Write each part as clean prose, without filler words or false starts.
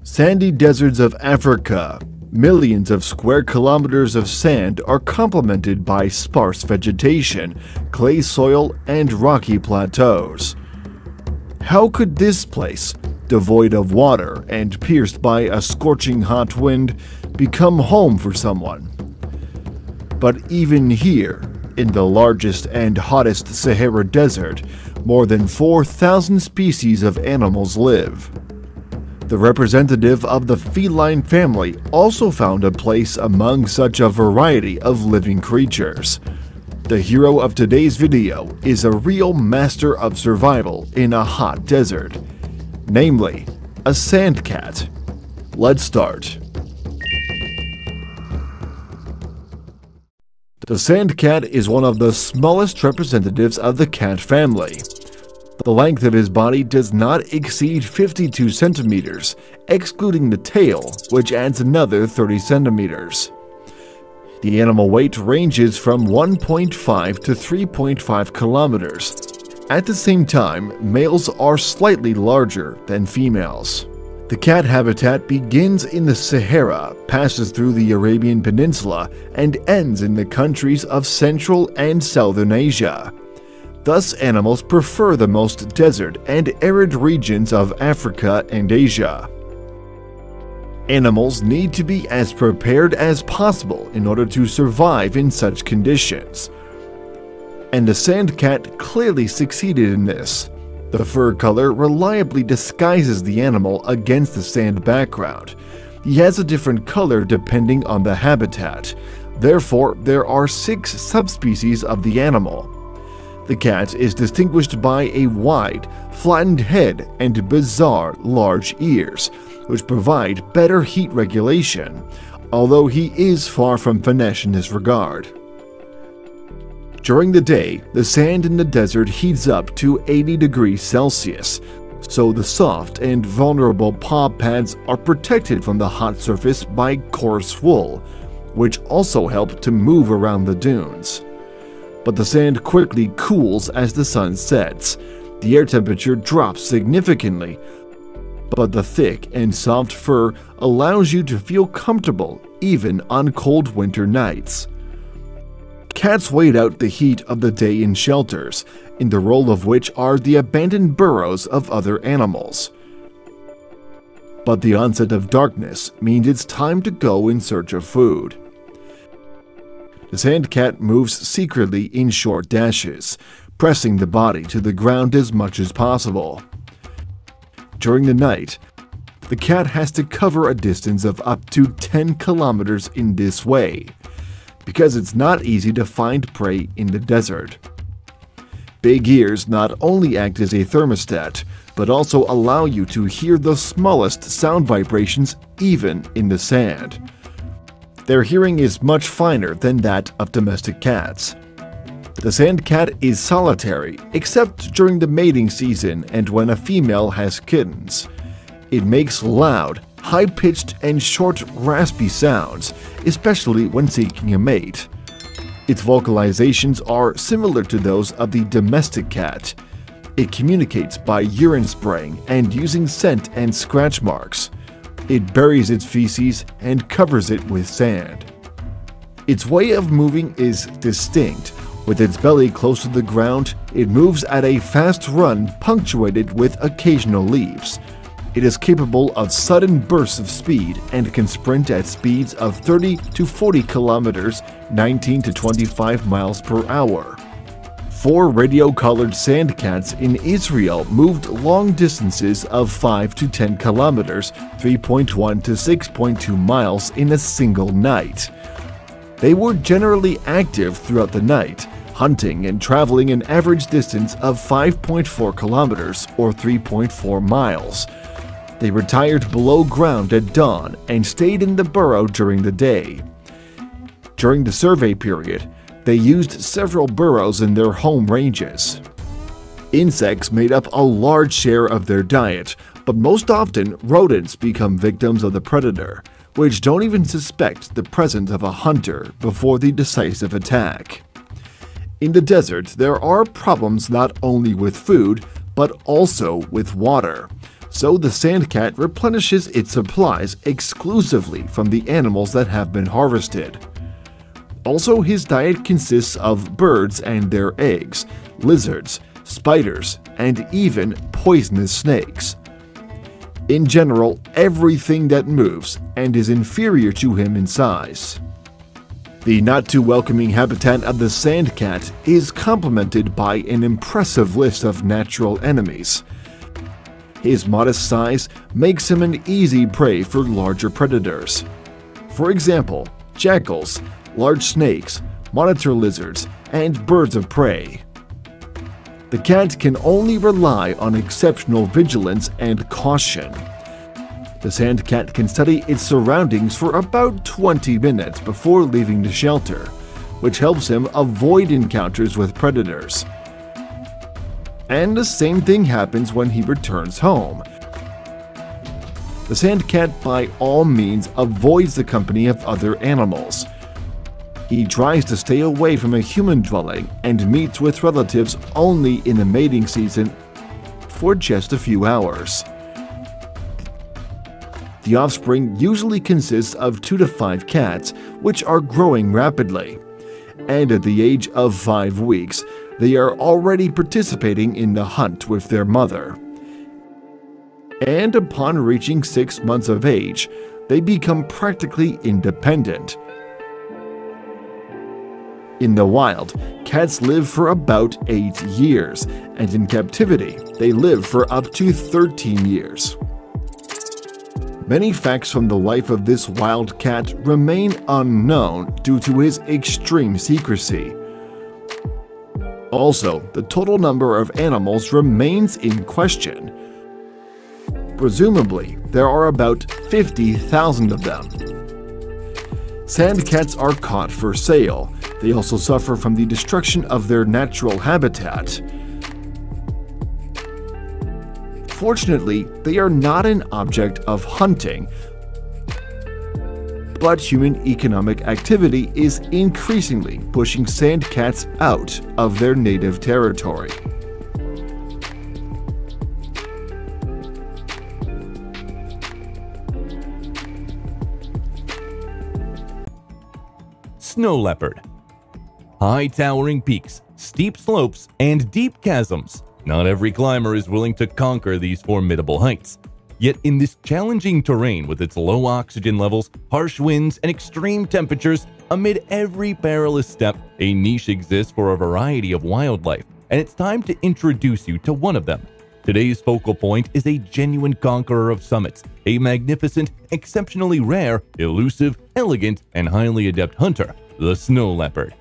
Sandy deserts of Africa. Millions of square kilometers of sand are complemented by sparse vegetation, clay soil, and rocky plateaus. How could this place, devoid of water and pierced by a scorching hot wind, become home for someone? But even here, in the largest and hottest Sahara Desert, more than 4,000 species of animals live. The representative of the feline family also found a place among such a variety of living creatures. The hero of today's video is a real master of survival in a hot desert, namely, a sand cat. Let's start. The sand cat is one of the smallest representatives of the cat family. The length of his body does not exceed 52 centimeters, excluding the tail, which adds another 30 centimeters. The animal weight ranges from 1.5 to 3.5 kilometers. At the same time, males are slightly larger than females. The cat habitat begins in the Sahara, passes through the Arabian Peninsula, and ends in the countries of Central and Southern Asia. Thus, animals prefer the most desert and arid regions of Africa and Asia. Animals need to be as prepared as possible in order to survive in such conditions. And the sand cat clearly succeeded in this. The fur color reliably disguises the animal against the sand background. He has a different color depending on the habitat. Therefore, there are 6 subspecies of the animal. The cat is distinguished by a wide, flattened head and bizarre large ears, which provide better heat regulation, although he is far from finesse in this regard. During the day, the sand in the desert heats up to 80 degrees Celsius, so the soft and vulnerable paw pads are protected from the hot surface by coarse wool, which also help to move around the dunes. But the sand quickly cools as the sun sets. The air temperature drops significantly, but the thick and soft fur allows you to feel comfortable even on cold winter nights. Cats wait out the heat of the day in shelters, in the role of which are the abandoned burrows of other animals. But the onset of darkness means it's time to go in search of food. The sand cat moves secretly in short dashes, pressing the body to the ground as much as possible. During the night, the cat has to cover a distance of up to 10 kilometers in this way, because it's not easy to find prey in the desert. Big ears not only act as a thermostat, but also allow you to hear the smallest sound vibrations even in the sand. Their hearing is much finer than that of domestic cats. The sand cat is solitary, except during the mating season and when a female has kittens. It makes loud, high-pitched and short, raspy sounds, especially when seeking a mate. Its vocalizations are similar to those of the domestic cat. It communicates by urine spraying and using scent and scratch marks. It buries its feces and covers it with sand. Its way of moving is distinct. With its belly close to the ground, it moves at a fast run punctuated with occasional leaps. It is capable of sudden bursts of speed and can sprint at speeds of 30 to 40 kilometers, 19 to 25 miles per hour. 4 radio-collared sand cats in Israel moved long distances of 5 to 10 kilometers, 3.1 to 6.2 miles in a single night. They were generally active throughout the night, hunting and traveling an average distance of 5.4 kilometers or 3.4 miles. They retired below ground at dawn and stayed in the burrow during the day. During the survey period, they used several burrows in their home ranges. Insects made up a large share of their diet, but most often rodents become victims of the predator, which don't even suspect the presence of a hunter before the decisive attack. In the desert, there are problems not only with food, but also with water. so the sandcat replenishes its supplies exclusively from the animals that have been harvested. Also, his diet consists of birds and their eggs, lizards, spiders, and even poisonous snakes. In general, everything that moves and is inferior to him in size. The not-too-welcoming habitat of the sandcat is complemented by an impressive list of natural enemies. His modest size makes him an easy prey for larger predators. For example, jackals, large snakes, monitor lizards, and birds of prey. The cat can only rely on exceptional vigilance and caution. The sandcat can study its surroundings for about 20 minutes before leaving the shelter, which helps him avoid encounters with predators. And the same thing happens when he returns home. The sandcat by all means avoids the company of other animals. He tries to stay away from a human dwelling and meets with relatives only in the mating season for just a few hours. The offspring usually consists of 2 to 5 cats, which are growing rapidly. And at the age of 5 weeks, they are already participating in the hunt with their mother. And upon reaching 6 months of age, they become practically independent. In the wild, cats live for about 8 years, and in captivity, they live for up to 13 years. Many facts from the life of this wild cat remain unknown due to his extreme secrecy. Also, the total number of animals remains in question. Presumably, there are about 50,000 of them. Sandcats are caught for sale. They also suffer from the destruction of their natural habitat. Fortunately, they are not an object of hunting, but human economic activity is increasingly pushing sandcats out of their native territory. Snow leopard. High towering peaks, steep slopes, and deep chasms. Not every climber is willing to conquer these formidable heights. Yet in this challenging terrain with its low oxygen levels, harsh winds, and extreme temperatures, amid every perilous step, a niche exists for a variety of wildlife, and it's time to introduce you to one of them. Today's focal point is a genuine conqueror of summits, a magnificent, exceptionally rare, elusive, elegant, and highly adept hunter, the snow leopard.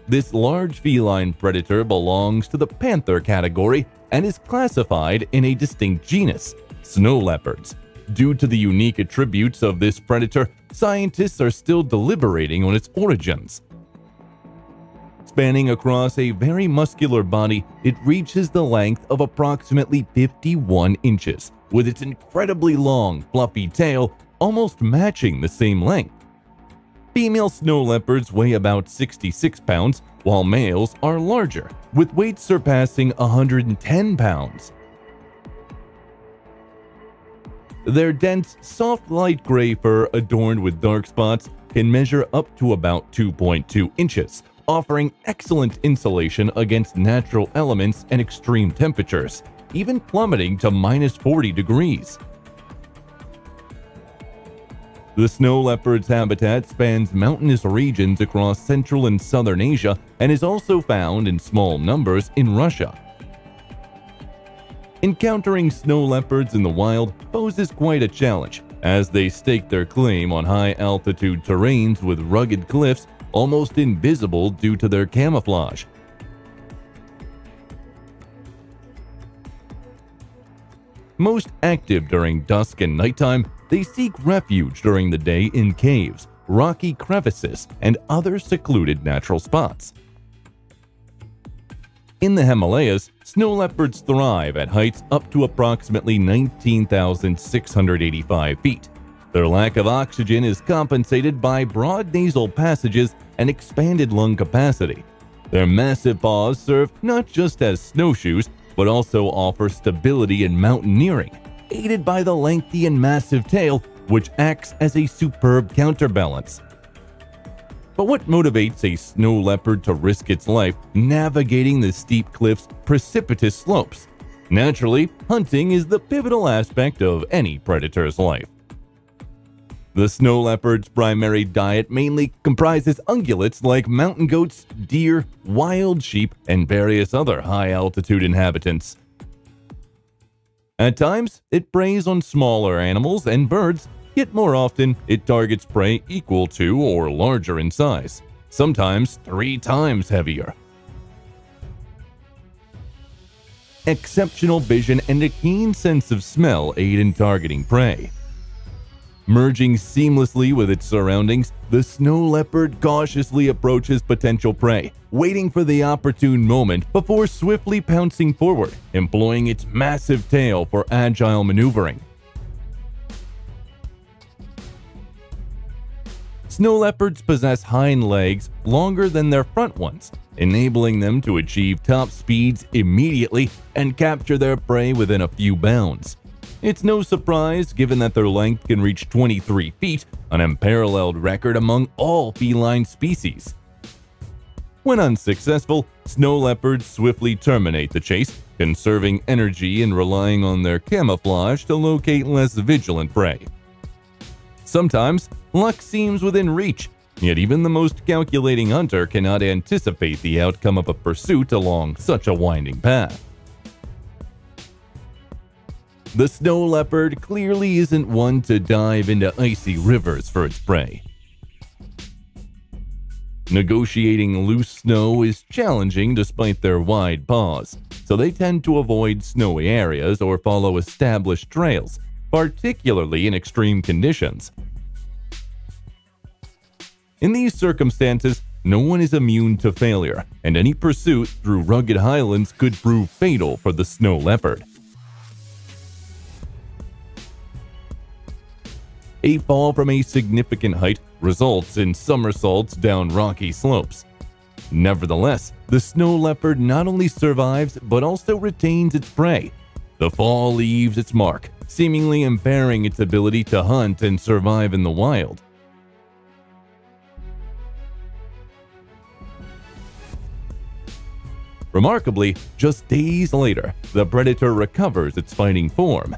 This large feline predator belongs to the panther category and is classified in a distinct genus, snow leopards. Due to the unique attributes of this predator, scientists are still deliberating on its origins. Spanning across a very muscular body, it reaches the length of approximately 51 inches, with its incredibly long, fluffy tail almost matching the same length. Female snow leopards weigh about 66 pounds, while males are larger, with weights surpassing 110 pounds. Their dense, soft light gray fur adorned with dark spots can measure up to about 2.2 inches, offering excellent insulation against natural elements and extreme temperatures, even plummeting to -40 degrees. The snow leopard's habitat spans mountainous regions across Central and Southern Asia and is also found in small numbers in Russia. Encountering snow leopards in the wild poses quite a challenge, as they stake their claim on high-altitude terrains with rugged cliffs almost invisible due to their camouflage. Most active during dusk and nighttime, they seek refuge during the day in caves, rocky crevices, and other secluded natural spots. In the Himalayas, snow leopards thrive at heights up to approximately 19,685 feet. Their lack of oxygen is compensated by broad nasal passages and expanded lung capacity. Their massive paws serve not just as snowshoes, but also offer stability in mountaineering, aided by the lengthy and massive tail, which acts as a superb counterbalance. But what motivates a snow leopard to risk its life navigating the steep cliffs' precipitous slopes? Naturally, hunting is the pivotal aspect of any predator's life. The snow leopard's primary diet mainly comprises ungulates like mountain goats, deer, wild sheep, and various other high-altitude inhabitants. At times, it preys on smaller animals and birds, yet more often it targets prey equal to or larger in size, sometimes 3 times heavier. Exceptional vision and a keen sense of smell aid in targeting prey. Merging seamlessly with its surroundings, the snow leopard cautiously approaches potential prey, waiting for the opportune moment before swiftly pouncing forward, employing its massive tail for agile maneuvering. Snow leopards possess hind legs longer than their front ones, enabling them to achieve top speeds immediately and capture their prey within a few bounds. It's no surprise given that their length can reach 23 feet, an unparalleled record among all feline species. When unsuccessful, snow leopards swiftly terminate the chase, conserving energy and relying on their camouflage to locate less vigilant prey. Sometimes, luck seems within reach, yet even the most calculating hunter cannot anticipate the outcome of a pursuit along such a winding path. The snow leopard clearly isn't one to dive into icy rivers for its prey. Negotiating loose snow is challenging despite their wide paws, so they tend to avoid snowy areas or follow established trails, particularly in extreme conditions. In these circumstances, no one is immune to failure, and any pursuit through rugged highlands could prove fatal for the snow leopard. A fall from a significant height results in somersaults down rocky slopes. Nevertheless, the snow leopard not only survives but also retains its prey. The fall leaves its mark, seemingly impairing its ability to hunt and survive in the wild. Remarkably, just days later, the predator recovers its fighting form.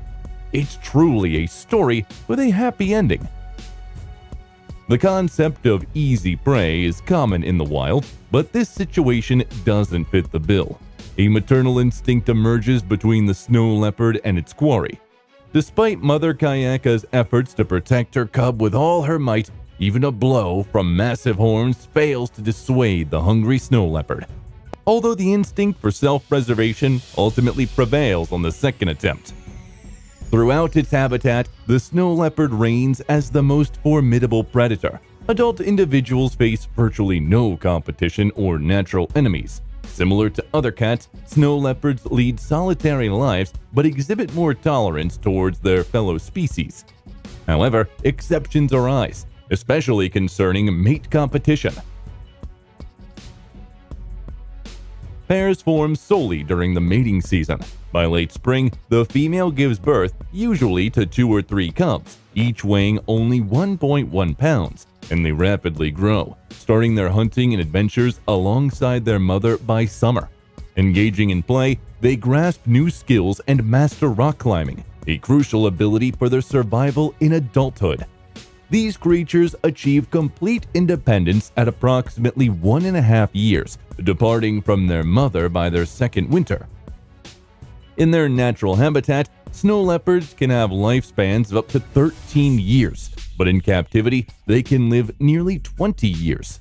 It's truly a story with a happy ending. The concept of easy prey is common in the wild, but this situation doesn't fit the bill. A maternal instinct emerges between the snow leopard and its quarry. Despite Mother Kayaka's efforts to protect her cub with all her might, even a blow from massive horns fails to dissuade the hungry snow leopard. Although the instinct for self-preservation ultimately prevails on the second attempt. Throughout its habitat, the snow leopard reigns as the most formidable predator. Adult individuals face virtually no competition or natural enemies. Similar to other cats, snow leopards lead solitary lives but exhibit more tolerance towards their fellow species. However, exceptions arise, especially concerning mate competition. Pairs form solely during the mating season. By late spring, the female gives birth usually to 2 or 3 cubs, each weighing only 1.1 pounds, and they rapidly grow, starting their hunting and adventures alongside their mother by summer. Engaging in play, they grasp new skills and master rock climbing, a crucial ability for their survival in adulthood. These creatures achieve complete independence at approximately 1.5 years, departing from their mother by their second winter. In their natural habitat, snow leopards can have lifespans of up to 13 years, but in captivity, they can live nearly 20 years.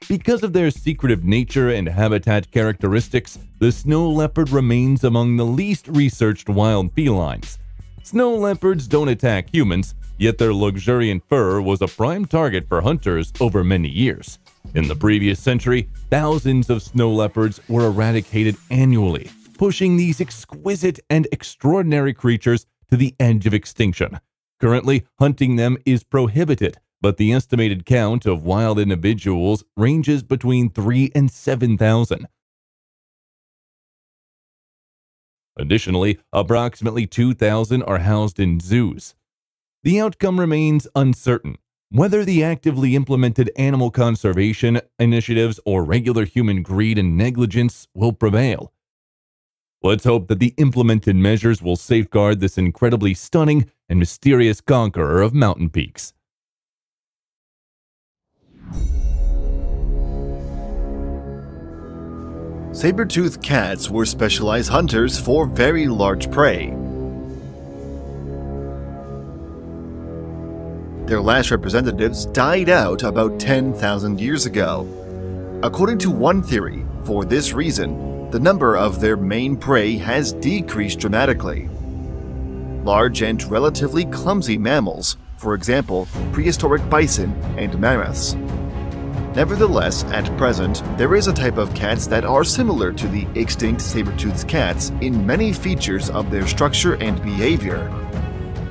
Because of their secretive nature and habitat characteristics, the snow leopard remains among the least researched wild felines. Snow leopards don't attack humans, yet their luxuriant fur was a prime target for hunters over many years. In the previous century, thousands of snow leopards were eradicated annually, pushing these exquisite and extraordinary creatures to the edge of extinction. Currently, hunting them is prohibited, but the estimated count of wild individuals ranges between 3,000 and 7,000. Additionally, approximately 2,000 are housed in zoos. The outcome remains uncertain. Whether the actively implemented animal conservation initiatives or regular human greed and negligence will prevail. Let's hope that the implemented measures will safeguard this incredibly stunning and mysterious conqueror of mountain peaks. Saber-toothed cats were specialized hunters for very large prey. Their last representatives died out about 10,000 years ago. According to one theory, for this reason, the number of their main prey has decreased dramatically. Large and relatively clumsy mammals, for example, prehistoric bison and mammoths. Nevertheless, at present, there is a type of cats that are similar to the extinct saber-toothed cats in many features of their structure and behavior.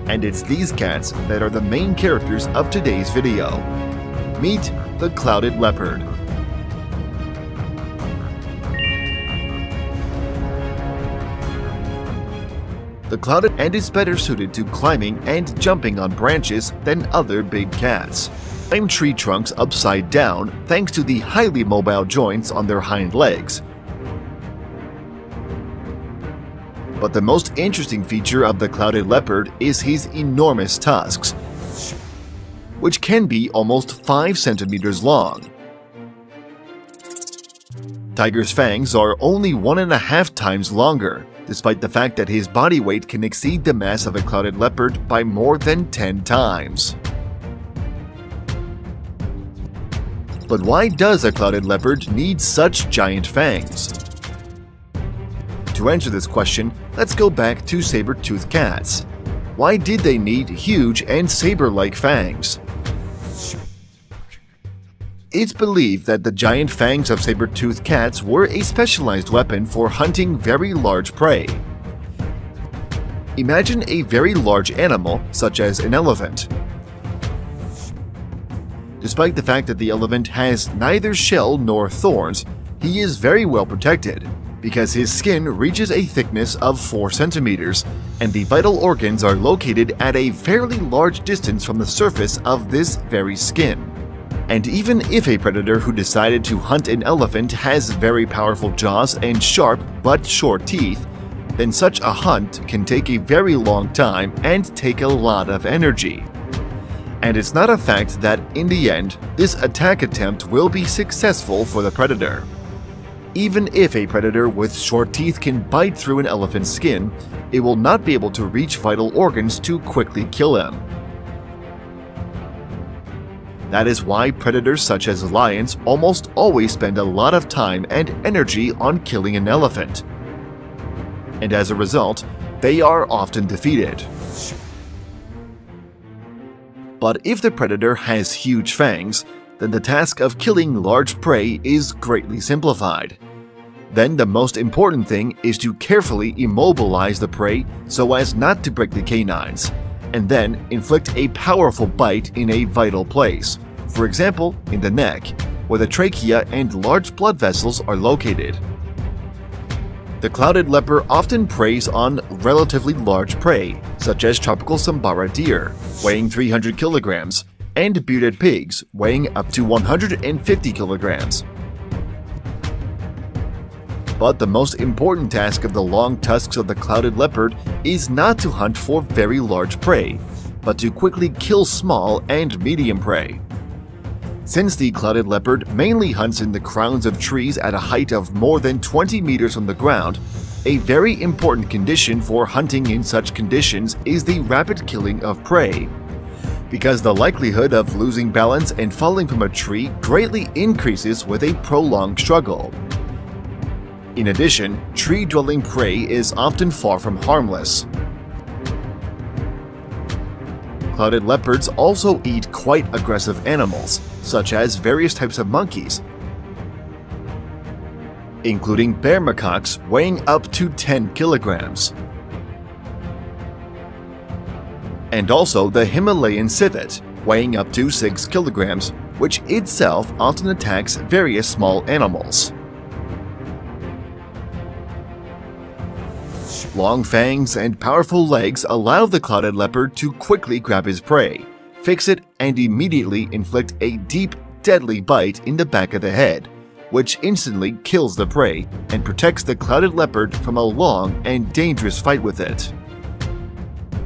And it's these cats that are the main characters of today's video. Meet the clouded leopard. The clouded and is better suited to climbing and jumping on branches than other big cats. Climb tree trunks upside down thanks to the highly mobile joints on their hind legs. But the most interesting feature of the clouded leopard is his enormous tusks, which can be almost 5 centimeters long. Tiger's fangs are only 1.5 times longer, despite the fact that his body weight can exceed the mass of a clouded leopard by more than 10 times. But why does a clouded leopard need such giant fangs? To answer this question, let's go back to saber-toothed cats. Why did they need huge and saber-like fangs? It's believed that the giant fangs of saber-toothed cats were a specialized weapon for hunting very large prey. Imagine a very large animal, such as an elephant. Despite the fact that the elephant has neither shell nor thorns, he is very well protected, because his skin reaches a thickness of 4 centimeters, and the vital organs are located at a fairly large distance from the surface of this very skin. And even if a predator who decided to hunt an elephant has very powerful jaws and sharp but short teeth, then such a hunt can take a very long time and take a lot of energy. And it's not a fact that, in the end, this attack attempt will be successful for the predator. Even if a predator with short teeth can bite through an elephant's skin, it will not be able to reach vital organs to quickly kill him. That is why predators such as lions almost always spend a lot of time and energy on killing an elephant. And as a result, they are often defeated. But if the predator has huge fangs, then the task of killing large prey is greatly simplified. Then the most important thing is to carefully immobilize the prey so as not to break the canines, and then inflict a powerful bite in a vital place, for example in the neck, where the trachea and large blood vessels are located. The clouded leopard often preys on relatively large prey, such as tropical Sambara deer, weighing 300 kilograms, and bearded pigs, weighing up to 150 kilograms. But the most important task of the long tusks of the clouded leopard is not to hunt for very large prey, but to quickly kill small and medium prey. Since the clouded leopard mainly hunts in the crowns of trees at a height of more than 20 meters from the ground, a very important condition for hunting in such conditions is the rapid killing of prey, because the likelihood of losing balance and falling from a tree greatly increases with a prolonged struggle. In addition, tree-dwelling prey is often far from harmless. Clouded leopards also eat quite aggressive animals, such as various types of monkeys, including bear macaques weighing up to 10 kilograms, and also the Himalayan civet, weighing up to 6 kilograms, which itself often attacks various small animals. Long fangs and powerful legs allow the clouded leopard to quickly grab his prey, fix it, and immediately inflict a deep, deadly bite in the back of the head, which instantly kills the prey and protects the clouded leopard from a long and dangerous fight with it.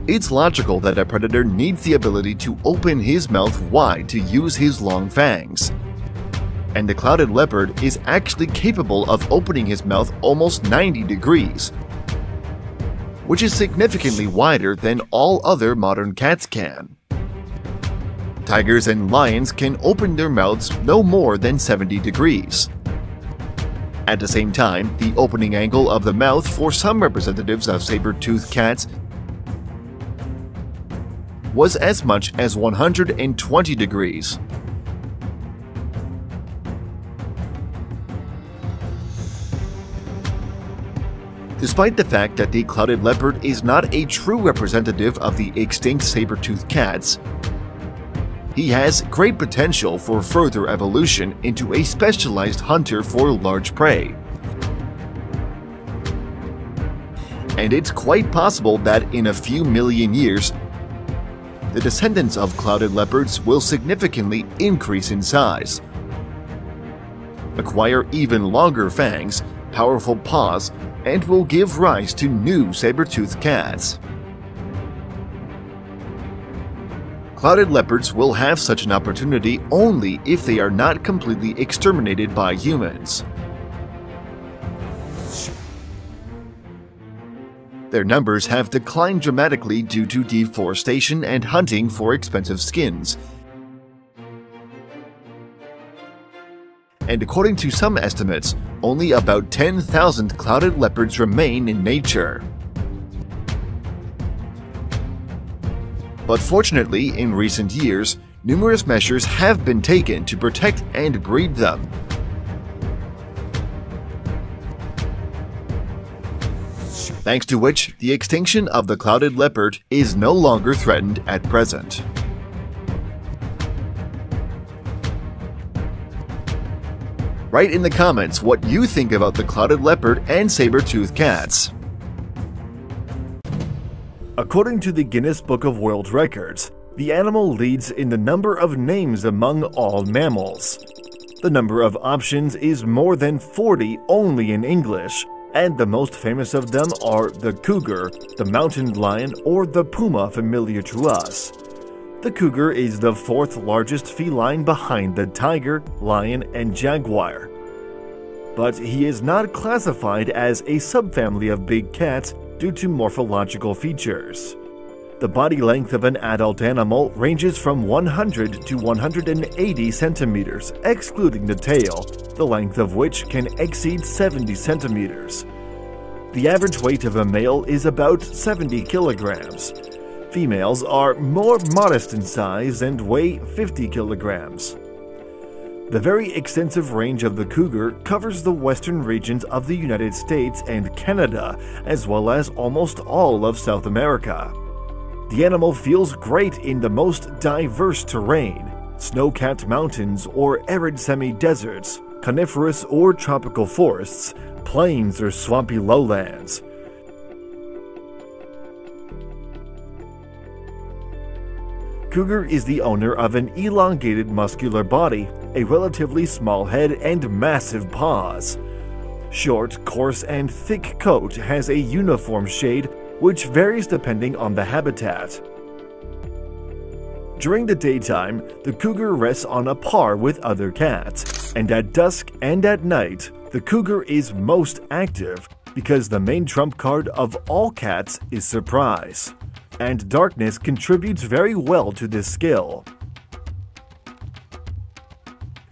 It's logical that a predator needs the ability to open his mouth wide to use his long fangs. And the clouded leopard is actually capable of opening his mouth almost 90 degrees, which is significantly wider than all other modern cats can. Tigers and lions can open their mouths no more than 70 degrees. At the same time, the opening angle of the mouth for some representatives of saber-toothed cats was as much as 120 degrees. Despite the fact that the clouded leopard is not a true representative of the extinct saber-toothed cats, he has great potential for further evolution into a specialized hunter for large prey. And it's quite possible that in a few million years, the descendants of clouded leopards will significantly increase in size, acquire even longer fangs, powerful paws, and will give rise to new saber-toothed cats. Clouded leopards will have such an opportunity only if they are not completely exterminated by humans. Their numbers have declined dramatically due to deforestation and hunting for expensive skins. And according to some estimates, only about 10,000 clouded leopards remain in nature. But fortunately, in recent years, numerous measures have been taken to protect and breed them. Thanks to which, the extinction of the clouded leopard is no longer threatened at present. Write in the comments what you think about the clouded leopard and saber-toothed cats. According to the Guinness Book of World Records, the animal leads in the number of names among all mammals. The number of options is more than 40 only in English, and the most famous of them are the cougar, the mountain lion, or the puma familiar to us. The cougar is the fourth largest feline behind the tiger, lion, and jaguar. But he is not classified as a subfamily of big cats due to morphological features. The body length of an adult animal ranges from 100 to 180 centimeters, excluding the tail, the length of which can exceed 70 centimeters. The average weight of a male is about 70 kilograms. Females are more modest in size and weigh 50 kilograms. The very extensive range of the cougar covers the western regions of the United States and Canada, as well as almost all of South America. The animal feels great in the most diverse terrain: snow-capped mountains or arid semi-deserts, coniferous or tropical forests, plains or swampy lowlands. Cougar is the owner of an elongated muscular body, a relatively small head, and massive paws. Short, coarse, and thick coat has a uniform shade which varies depending on the habitat. During the daytime, the cougar rests on a par with other cats, and at dusk and at night, the cougar is most active because the main trump card of all cats is surprise, and darkness contributes very well to this skill.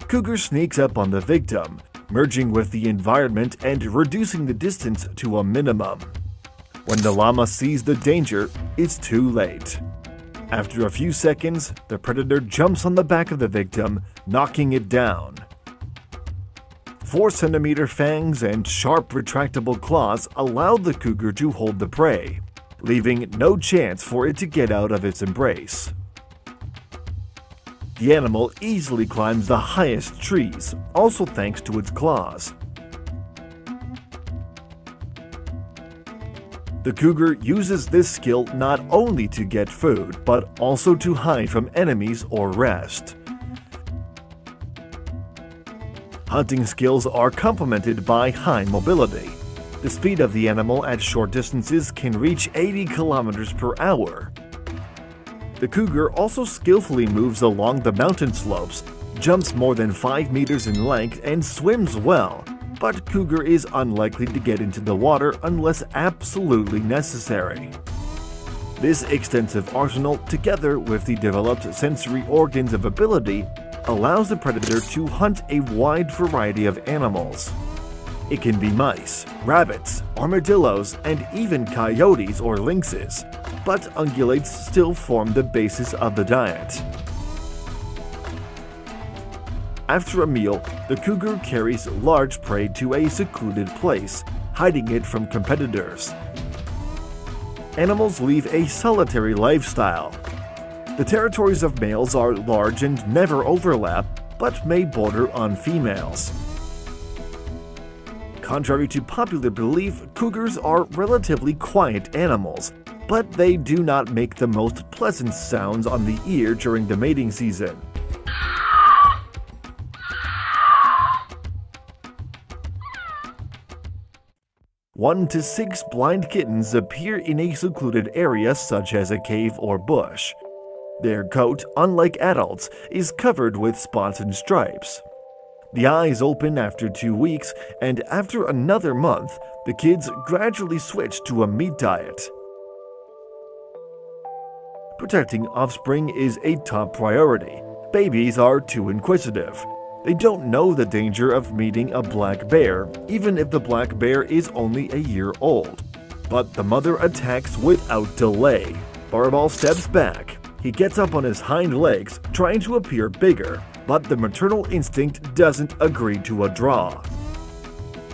Cougar sneaks up on the victim, merging with the environment and reducing the distance to a minimum. When the llama sees the danger, it's too late. After a few seconds, the predator jumps on the back of the victim, knocking it down. 4-centimeter fangs and sharp retractable claws allow the cougar to hold the prey, leaving no chance for it to get out of its embrace. The animal easily climbs the highest trees, also thanks to its claws. The cougar uses this skill not only to get food, but also to hide from enemies or rest. Hunting skills are complemented by high mobility. The speed of the animal at short distances can reach 80 kilometers per hour. The cougar also skillfully moves along the mountain slopes, jumps more than 5 meters in length, and swims well. But cougar is unlikely to get into the water unless absolutely necessary. This extensive arsenal, together with the developed sensory organs of ability, allows the predator to hunt a wide variety of animals. It can be mice, rabbits, armadillos, and even coyotes or lynxes, but ungulates still form the basis of the diet. After a meal, the cougar carries large prey to a secluded place, hiding it from competitors. Animals lead a solitary lifestyle. The territories of males are large and never overlap, but may border on females. Contrary to popular belief, cougars are relatively quiet animals, but they do not make the most pleasant sounds on the ear during the mating season. One to 6 blind kittens appear in a secluded area such as a cave or bush. Their coat, unlike adults, is covered with spots and stripes. The eyes open after 2 weeks, and after another month, the kids gradually switch to a meat diet. Protecting offspring is a top priority. Babies are too inquisitive. They don't know the danger of meeting a black bear, even if the black bear is only a year old. But the mother attacks without delay. Barbal steps back. He gets up on his hind legs, trying to appear bigger, but the maternal instinct doesn't agree to a draw.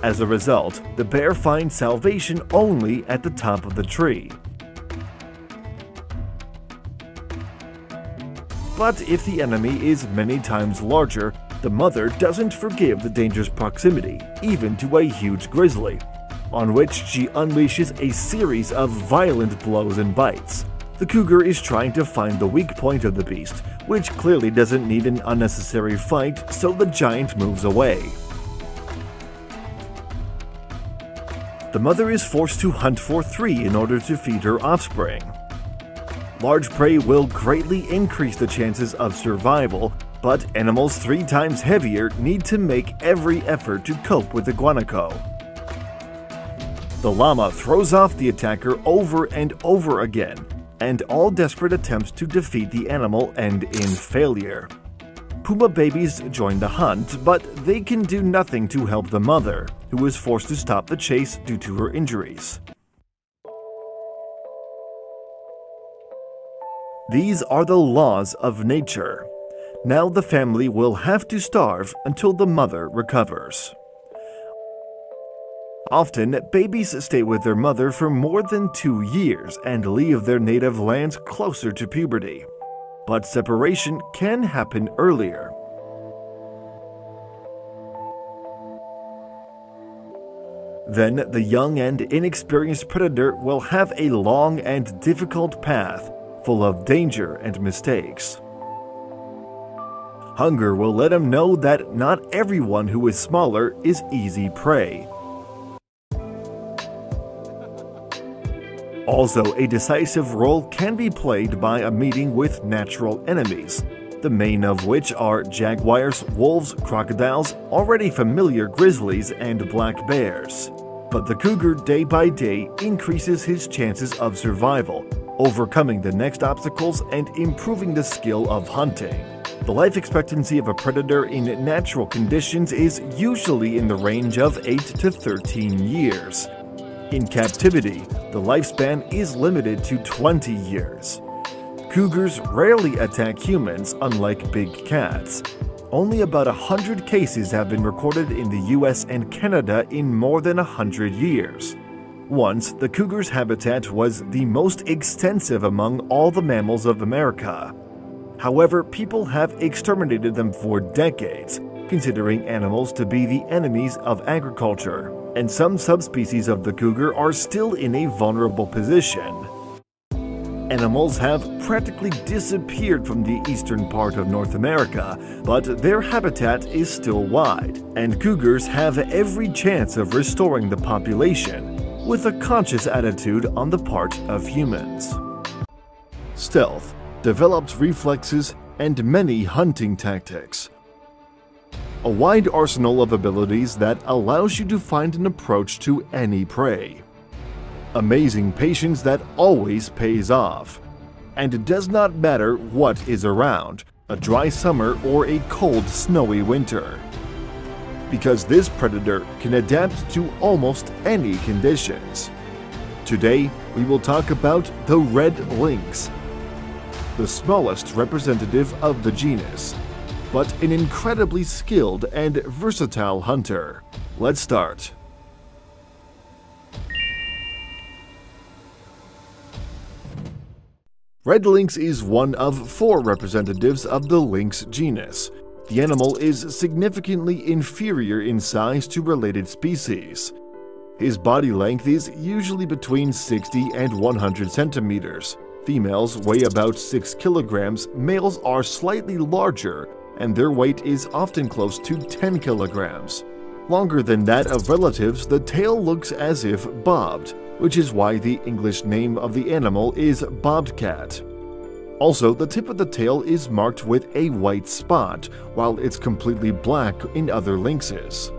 As a result, the bear finds salvation only at the top of the tree. But if the enemy is many times larger, the mother doesn't forgive the dangerous proximity, even to a huge grizzly, on which she unleashes a series of violent blows and bites. The cougar is trying to find the weak point of the beast, which clearly doesn't need an unnecessary fight, so the giant moves away. The mother is forced to hunt for 3 in order to feed her offspring. Large prey will greatly increase the chances of survival, but animals 3 times heavier need to make every effort to cope with the guanaco. The llama throws off the attacker over and over again, and all desperate attempts to defeat the animal end in failure. Puma babies join the hunt, but they can do nothing to help the mother, who is forced to stop the chase due to her injuries. These are the laws of nature. Now the family will have to starve until the mother recovers. Often, babies stay with their mother for more than 2 years and leave their native lands closer to puberty. But separation can happen earlier. Then the young and inexperienced predator will have a long and difficult path, full of danger and mistakes. Hunger will let him know that not everyone who is smaller is easy prey. Also, a decisive role can be played by a meeting with natural enemies, the main of which are jaguars, wolves, crocodiles, already familiar grizzlies, and black bears. But the cougar day by day increases his chances of survival, overcoming the next obstacles and improving the skill of hunting. The life expectancy of a predator in natural conditions is usually in the range of 8 to 13 years. In captivity, the lifespan is limited to 20 years. Cougars rarely attack humans, unlike big cats. Only about 100 cases have been recorded in the US and Canada in more than 100 years. Once, the cougar's habitat was the most extensive among all the mammals of America. However, people have exterminated them for decades, considering animals to be the enemies of agriculture. and some subspecies of the cougar are still in a vulnerable position. Animals have practically disappeared from the eastern part of North America, but their habitat is still wide, and cougars have every chance of restoring the population with a conscious attitude on the part of humans. Stealth, developed reflexes, and many hunting tactics. A wide arsenal of abilities that allows you to find an approach to any prey. Amazing patience that always pays off. And it does not matter what is around, a dry summer or a cold, snowy winter. Because this predator can adapt to almost any conditions. Today, we will talk about the red lynx, the smallest representative of the genus, but an incredibly skilled and versatile hunter. Let's start. Red lynx is one of 4 representatives of the lynx genus. The animal is significantly inferior in size to related species. His body length is usually between 60 and 100 centimeters. Females weigh about 6 kilograms, males are slightly larger, and their weight is often close to 10 kilograms. Longer than that of relatives, the tail looks as if bobbed, which is why the English name of the animal is bobcat. Also, the tip of the tail is marked with a white spot, while it's completely black in other lynxes.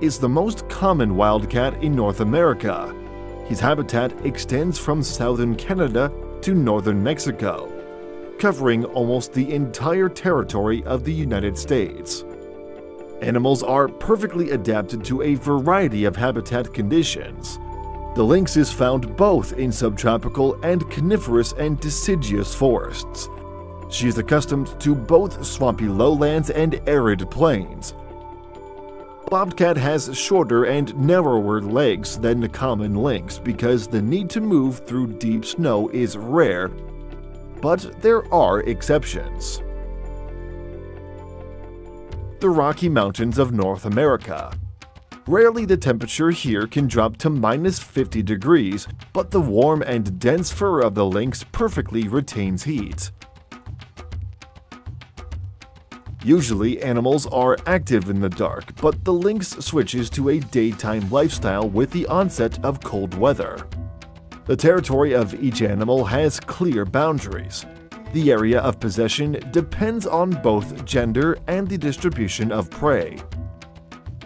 Is the most common wildcat in North America. His habitat extends from southern Canada to northern Mexico, covering almost the entire territory of the United States. Animals are perfectly adapted to a variety of habitat conditions. The lynx is found both in subtropical and coniferous and deciduous forests. She is accustomed to both swampy lowlands and arid plains. Bobcat has shorter and narrower legs than the common lynx because the need to move through deep snow is rare, but there are exceptions. The Rocky Mountains of North America. Rarely the temperature here can drop to -50 degrees, but the warm and dense fur of the lynx perfectly retains heat. Usually animals are active in the dark, but the lynx switches to a daytime lifestyle with the onset of cold weather. The territory of each animal has clear boundaries. The area of possession depends on both gender and the distribution of prey.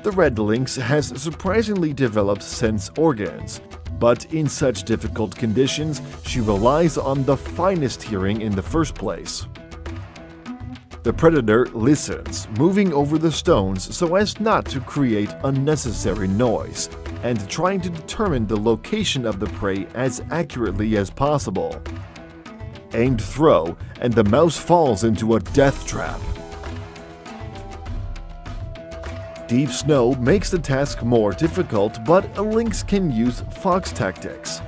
The red lynx has surprisingly developed sense organs, but in such difficult conditions, she relies on the finest hearing in the first place. The predator listens, moving over the stones so as not to create unnecessary noise, and trying to determine the location of the prey as accurately as possible. Aimed throw, and the mouse falls into a death trap. Deep snow makes the task more difficult, but a lynx can use fox tactics.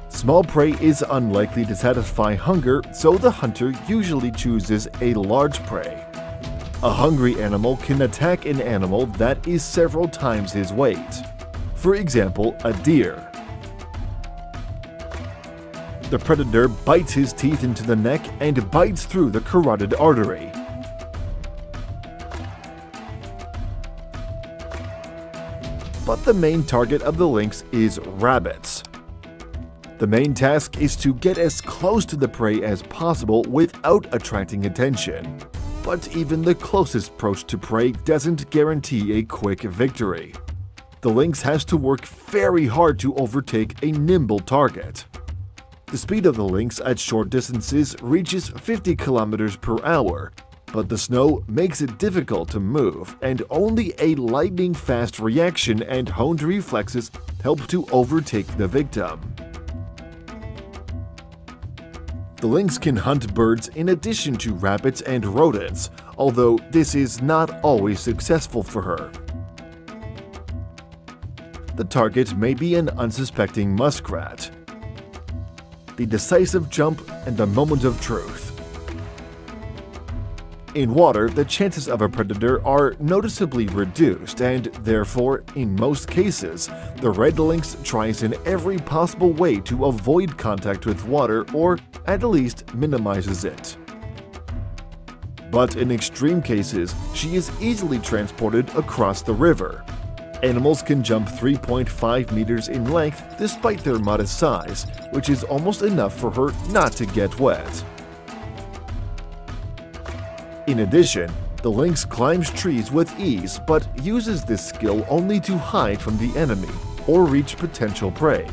Small prey is unlikely to satisfy hunger, so the hunter usually chooses a large prey. A hungry animal can attack an animal that is several times his weight. For example, a deer. The predator bites his teeth into the neck and bites through the carotid artery. But the main target of the lynx is rabbits. The main task is to get as close to the prey as possible without attracting attention. But even the closest approach to prey doesn't guarantee a quick victory. The lynx has to work very hard to overtake a nimble target. The speed of the lynx at short distances reaches 50 kilometers per hour, but the snow makes it difficult to move, and only a lightning-fast reaction and honed reflexes help to overtake the victim. The lynx can hunt birds in addition to rabbits and rodents, although this is not always successful for her. The target may be an unsuspecting muskrat. The decisive jump and the moment of truth. In water, the chances of a predator are noticeably reduced, and therefore, in most cases, the red lynx tries in every possible way to avoid contact with water or at least minimizes it. But in extreme cases, she is easily transported across the river. Animals can jump 3.5 meters in length despite their modest size, which is almost enough for her not to get wet. In addition, the lynx climbs trees with ease but uses this skill only to hide from the enemy or reach potential prey.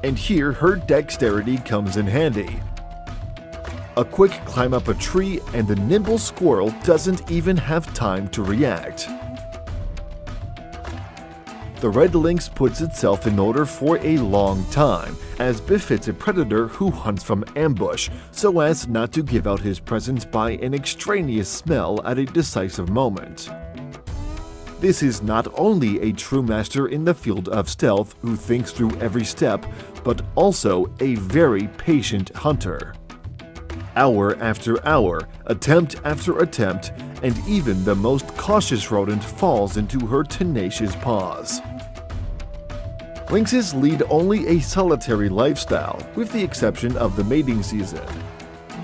And here her dexterity comes in handy. A quick climb up a tree and the nimble squirrel doesn't even have time to react. The red lynx puts itself in order for a long time, as befits a predator who hunts from ambush, so as not to give out his presence by an extraneous smell at a decisive moment. This is not only a true master in the field of stealth who thinks through every step, but also a very patient hunter. Hour after hour, attempt after attempt, and even the most cautious rodent falls into her tenacious paws. Lynxes lead only a solitary lifestyle, with the exception of the mating season.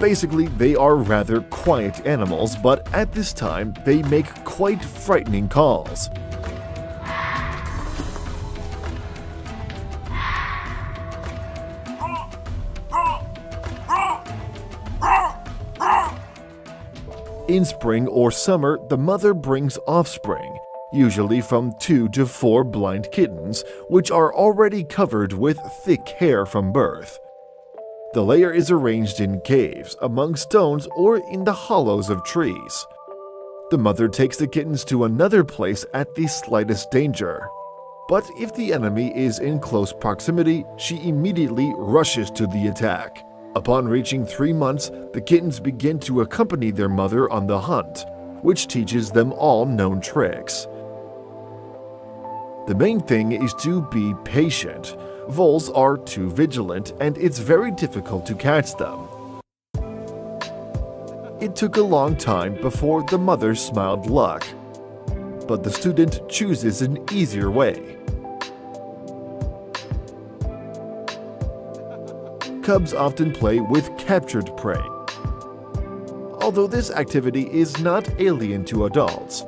Basically, they are rather quiet animals, but at this time, they make quite frightening calls. In spring or summer, the mother brings offspring, usually from 2 to 4 blind kittens, which are already covered with thick hair from birth. The layer is arranged in caves, among stones, or in the hollows of trees. The mother takes the kittens to another place at the slightest danger. But if the enemy is in close proximity, she immediately rushes to the attack. Upon reaching 3 months, the kittens begin to accompany their mother on the hunt, which teaches them all known tricks. The main thing is to be patient. Voles are too vigilant, and it's very difficult to catch them. It took a long time before the mother smiled luck, but the student chooses an easier way. Cubs often play with captured prey, although this activity is not alien to adults.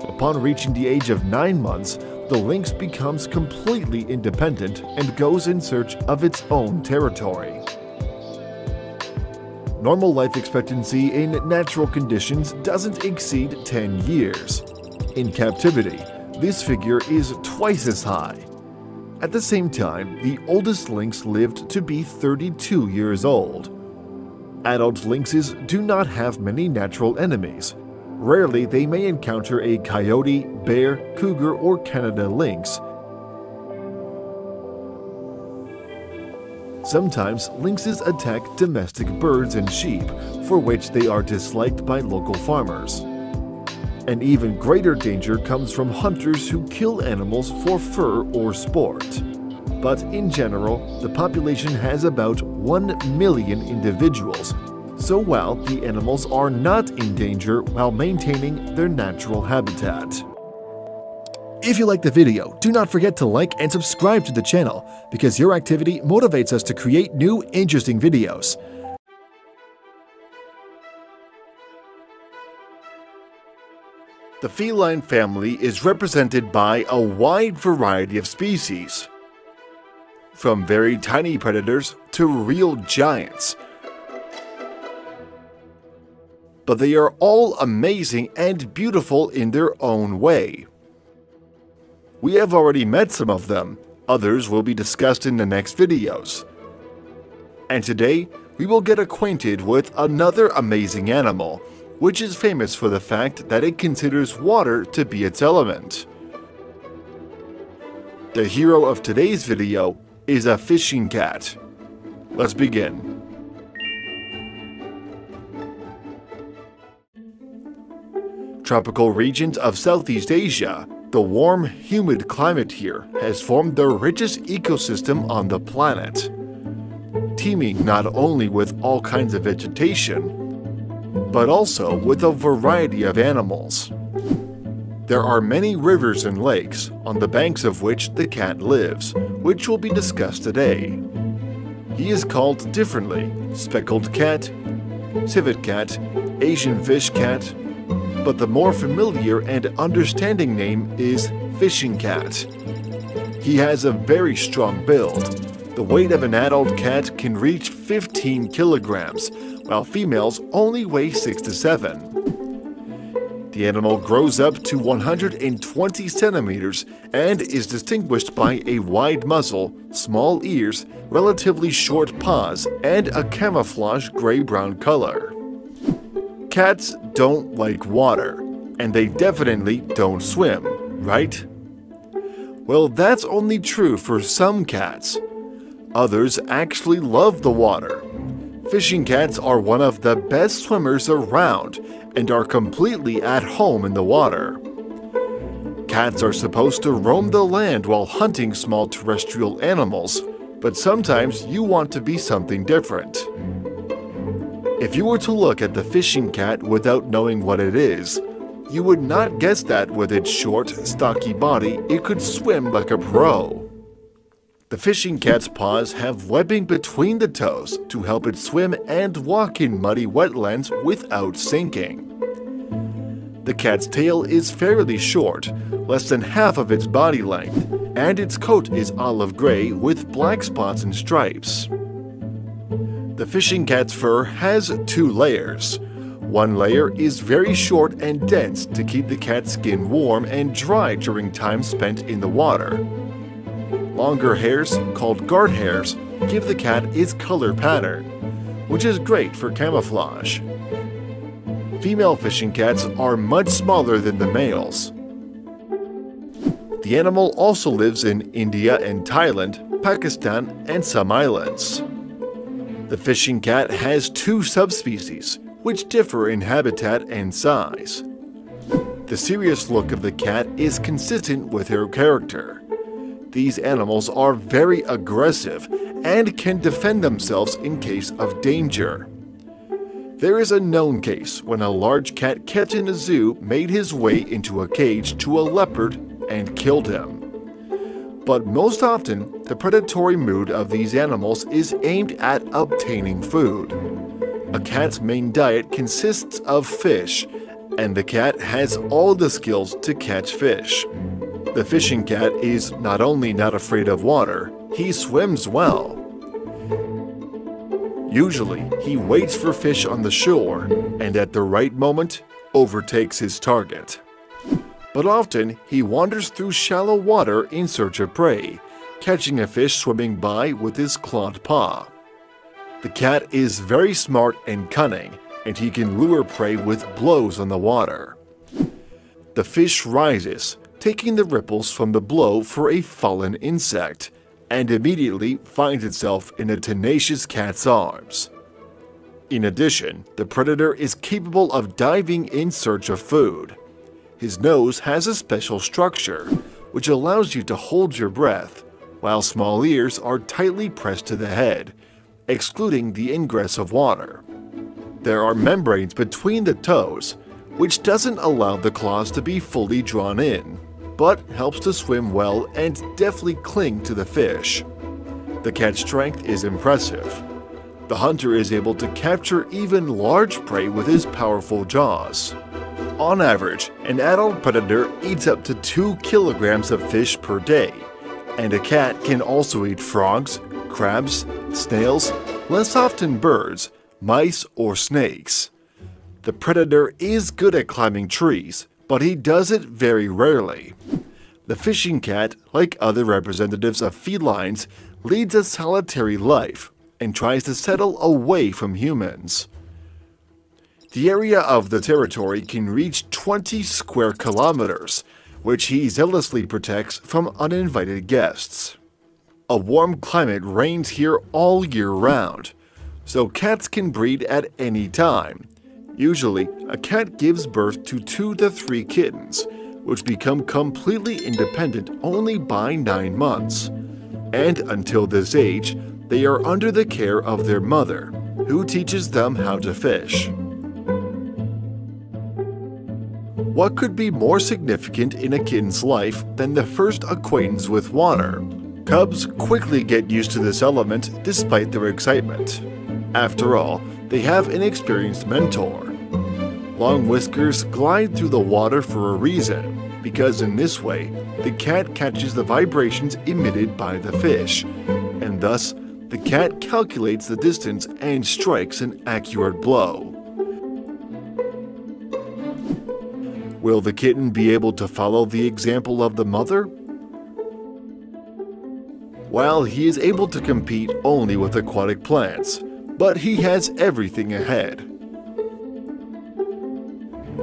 Upon reaching the age of 9 months, the lynx becomes completely independent and goes in search of its own territory. Normal life expectancy in natural conditions doesn't exceed 10 years. In captivity, this figure is twice as high. At the same time, the oldest lynx lived to be 32 years old. Adult lynxes do not have many natural enemies. Rarely, they may encounter a coyote, bear, cougar, or Canada lynx. Sometimes, lynxes attack domestic birds and sheep, for which they are disliked by local farmers. An even greater danger comes from hunters who kill animals for fur or sport. But in general, the population has about 1 million individuals, so while the animals are not in danger while maintaining their natural habitat. If you liked the video, do not forget to like and subscribe to the channel, because your activity motivates us to create new interesting videos. The feline family is represented by a wide variety of species, from very tiny predators to real giants. But they are all amazing and beautiful in their own way. We have already met some of them, others will be discussed in the next videos. And today, we will get acquainted with another amazing animal, which is famous for the fact that it considers water to be its element. The hero of today's video is a fishing cat. Let's begin. Tropical regions of Southeast Asia, The warm, humid climate here has formed the richest ecosystem on the planet, teeming not only with all kinds of vegetation, but also with a variety of animals. There are many rivers and lakes, on the banks of which the cat lives, which will be discussed today. He is called differently: speckled cat, civet cat, Asian fish cat, but the more familiar and understanding name is fishing cat. He has a very strong build. The weight of an adult cat can reach 15 kilograms, while females only weigh 6 to 7. The animal grows up to 120 centimeters and is distinguished by a wide muzzle, small ears, relatively short paws, and a camouflage gray-brown color. Cats don't like water, and they definitely don't swim, right? Well, that's only true for some cats. Others actually love the water. Fishing cats are one of the best swimmers around and are completely at home in the water. Cats are supposed to roam the land while hunting small terrestrial animals, but sometimes you want to be something different. If you were to look at the fishing cat without knowing what it is, you would not guess that with its short, stocky body, it could swim like a pro. The fishing cat's paws have webbing between the toes to help it swim and walk in muddy wetlands without sinking. The cat's tail is fairly short, less than half of its body length, and its coat is olive gray with black spots and stripes. The fishing cat's fur has 2 layers. One layer is very short and dense to keep the cat's skin warm and dry during time spent in the water. Longer hairs, called guard hairs, give the cat its color pattern, which is great for camouflage. Female fishing cats are much smaller than the males. The animal also lives in India and Thailand, Pakistan, and some islands. The fishing cat has 2 subspecies, which differ in habitat and size. The serious look of the cat is consistent with her character. These animals are very aggressive and can defend themselves in case of danger. There is a known case when a large cat kept in a zoo made his way into a cage to a leopard and killed him. But most often, the predatory mood of these animals is aimed at obtaining food. A cat's main diet consists of fish, and the cat has all the skills to catch fish. The fishing cat is not only not afraid of water, he swims well. Usually, he waits for fish on the shore and at the right moment overtakes his target. But often, he wanders through shallow water in search of prey, catching a fish swimming by with his clawed paw. The cat is very smart and cunning, and he can lure prey with blows on the water. The fish rises, taking the ripples from the blow for a fallen insect, and immediately finds itself in a tenacious cat's arms. In addition, the predator is capable of diving in search of food. His nose has a special structure, which allows you to hold your breath, while small ears are tightly pressed to the head, excluding the ingress of water. There are membranes between the toes, which doesn't allow the claws to be fully drawn in, but helps to swim well and deftly cling to the fish. The cat's strength is impressive. The hunter is able to capture even large prey with his powerful jaws. On average, an adult predator eats up to 2 kilograms of fish per day, and a cat can also eat frogs, crabs, snails, less often birds, mice, or snakes. The predator is good at climbing trees, but he does it very rarely. The fishing cat, like other representatives of felines, leads a solitary life and tries to settle away from humans. The area of the territory can reach 20 square kilometers, which he zealously protects from uninvited guests. A warm climate reigns here all year round, so cats can breed at any time. Usually, a cat gives birth to 2 to 3 kittens, which become completely independent only by 9 months. And until this age, they are under the care of their mother, who teaches them how to fish. What could be more significant in a kitten's life than the first acquaintance with water? Cubs quickly get used to this element despite their excitement. After all, they have an experienced mentor. Long whiskers glide through the water for a reason, because in this way, the cat catches the vibrations emitted by the fish, and thus, the cat calculates the distance and strikes an accurate blow. Will the kitten be able to follow the example of the mother? Well, he is able to compete only with aquatic plants, but he has everything ahead.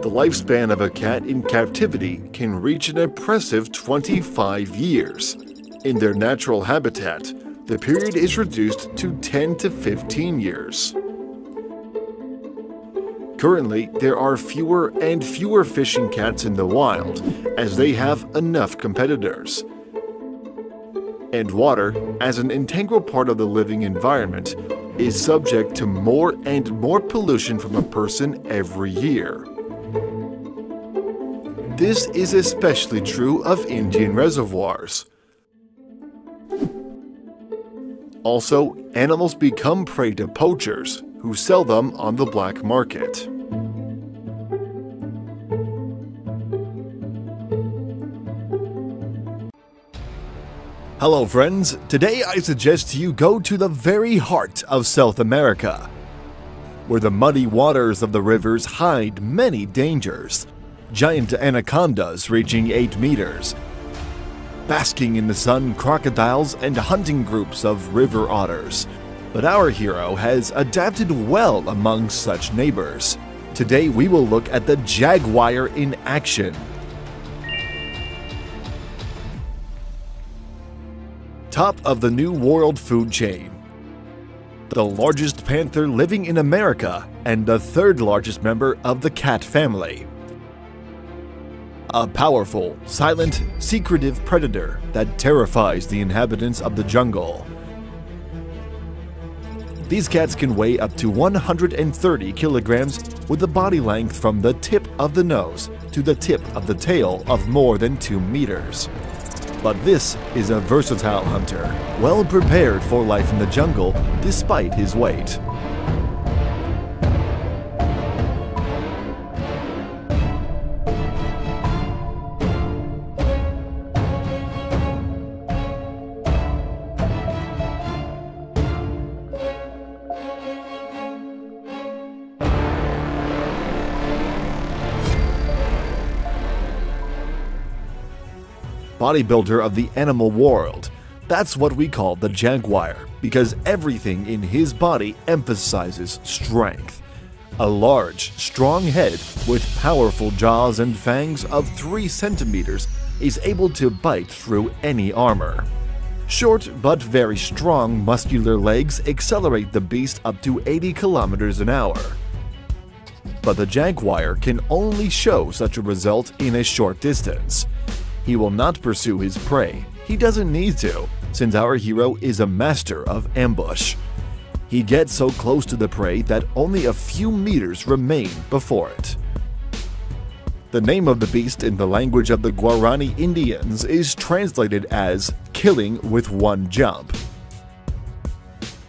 The lifespan of a cat in captivity can reach an impressive 25 years. In their natural habitat, the period is reduced to 10 to 15 years. Currently, there are fewer and fewer fishing cats in the wild, as they have enough competitors. And water, as an integral part of the living environment, is subject to more and more pollution from a person every year. This is especially true of Indian reservoirs. Also, animals become prey to poachers, who sell them on the black market. Hello friends, today I suggest you go to the very heart of South America, where the muddy waters of the rivers hide many dangers. Giant anacondas reaching 8 meters, basking in the sun crocodiles and hunting groups of river otters. But our hero has adapted well among such neighbors. Today we will look at the jaguar in action. Top of the New World food chain. The largest panther living in America and the 3rd largest member of the cat family. A powerful, silent, secretive predator that terrifies the inhabitants of the jungle. These cats can weigh up to 130 kilograms with a body length from the tip of the nose to the tip of the tail of more than 2 meters. But this is a versatile hunter, well prepared for life in the jungle despite his weight. Bodybuilder of the animal world. That's what we call the jaguar, because everything in his body emphasizes strength. A large, strong head with powerful jaws and fangs of 3 centimeters is able to bite through any armor. Short but very strong muscular legs accelerate the beast up to 80 kilometers an hour. But the jaguar can only show such a result in a short distance. He will not pursue his prey. He doesn't need to, since our hero is a master of ambush. He gets so close to the prey that only a few meters remain before it. The name of the beast in the language of the Guarani Indians is translated as "killing with one jump."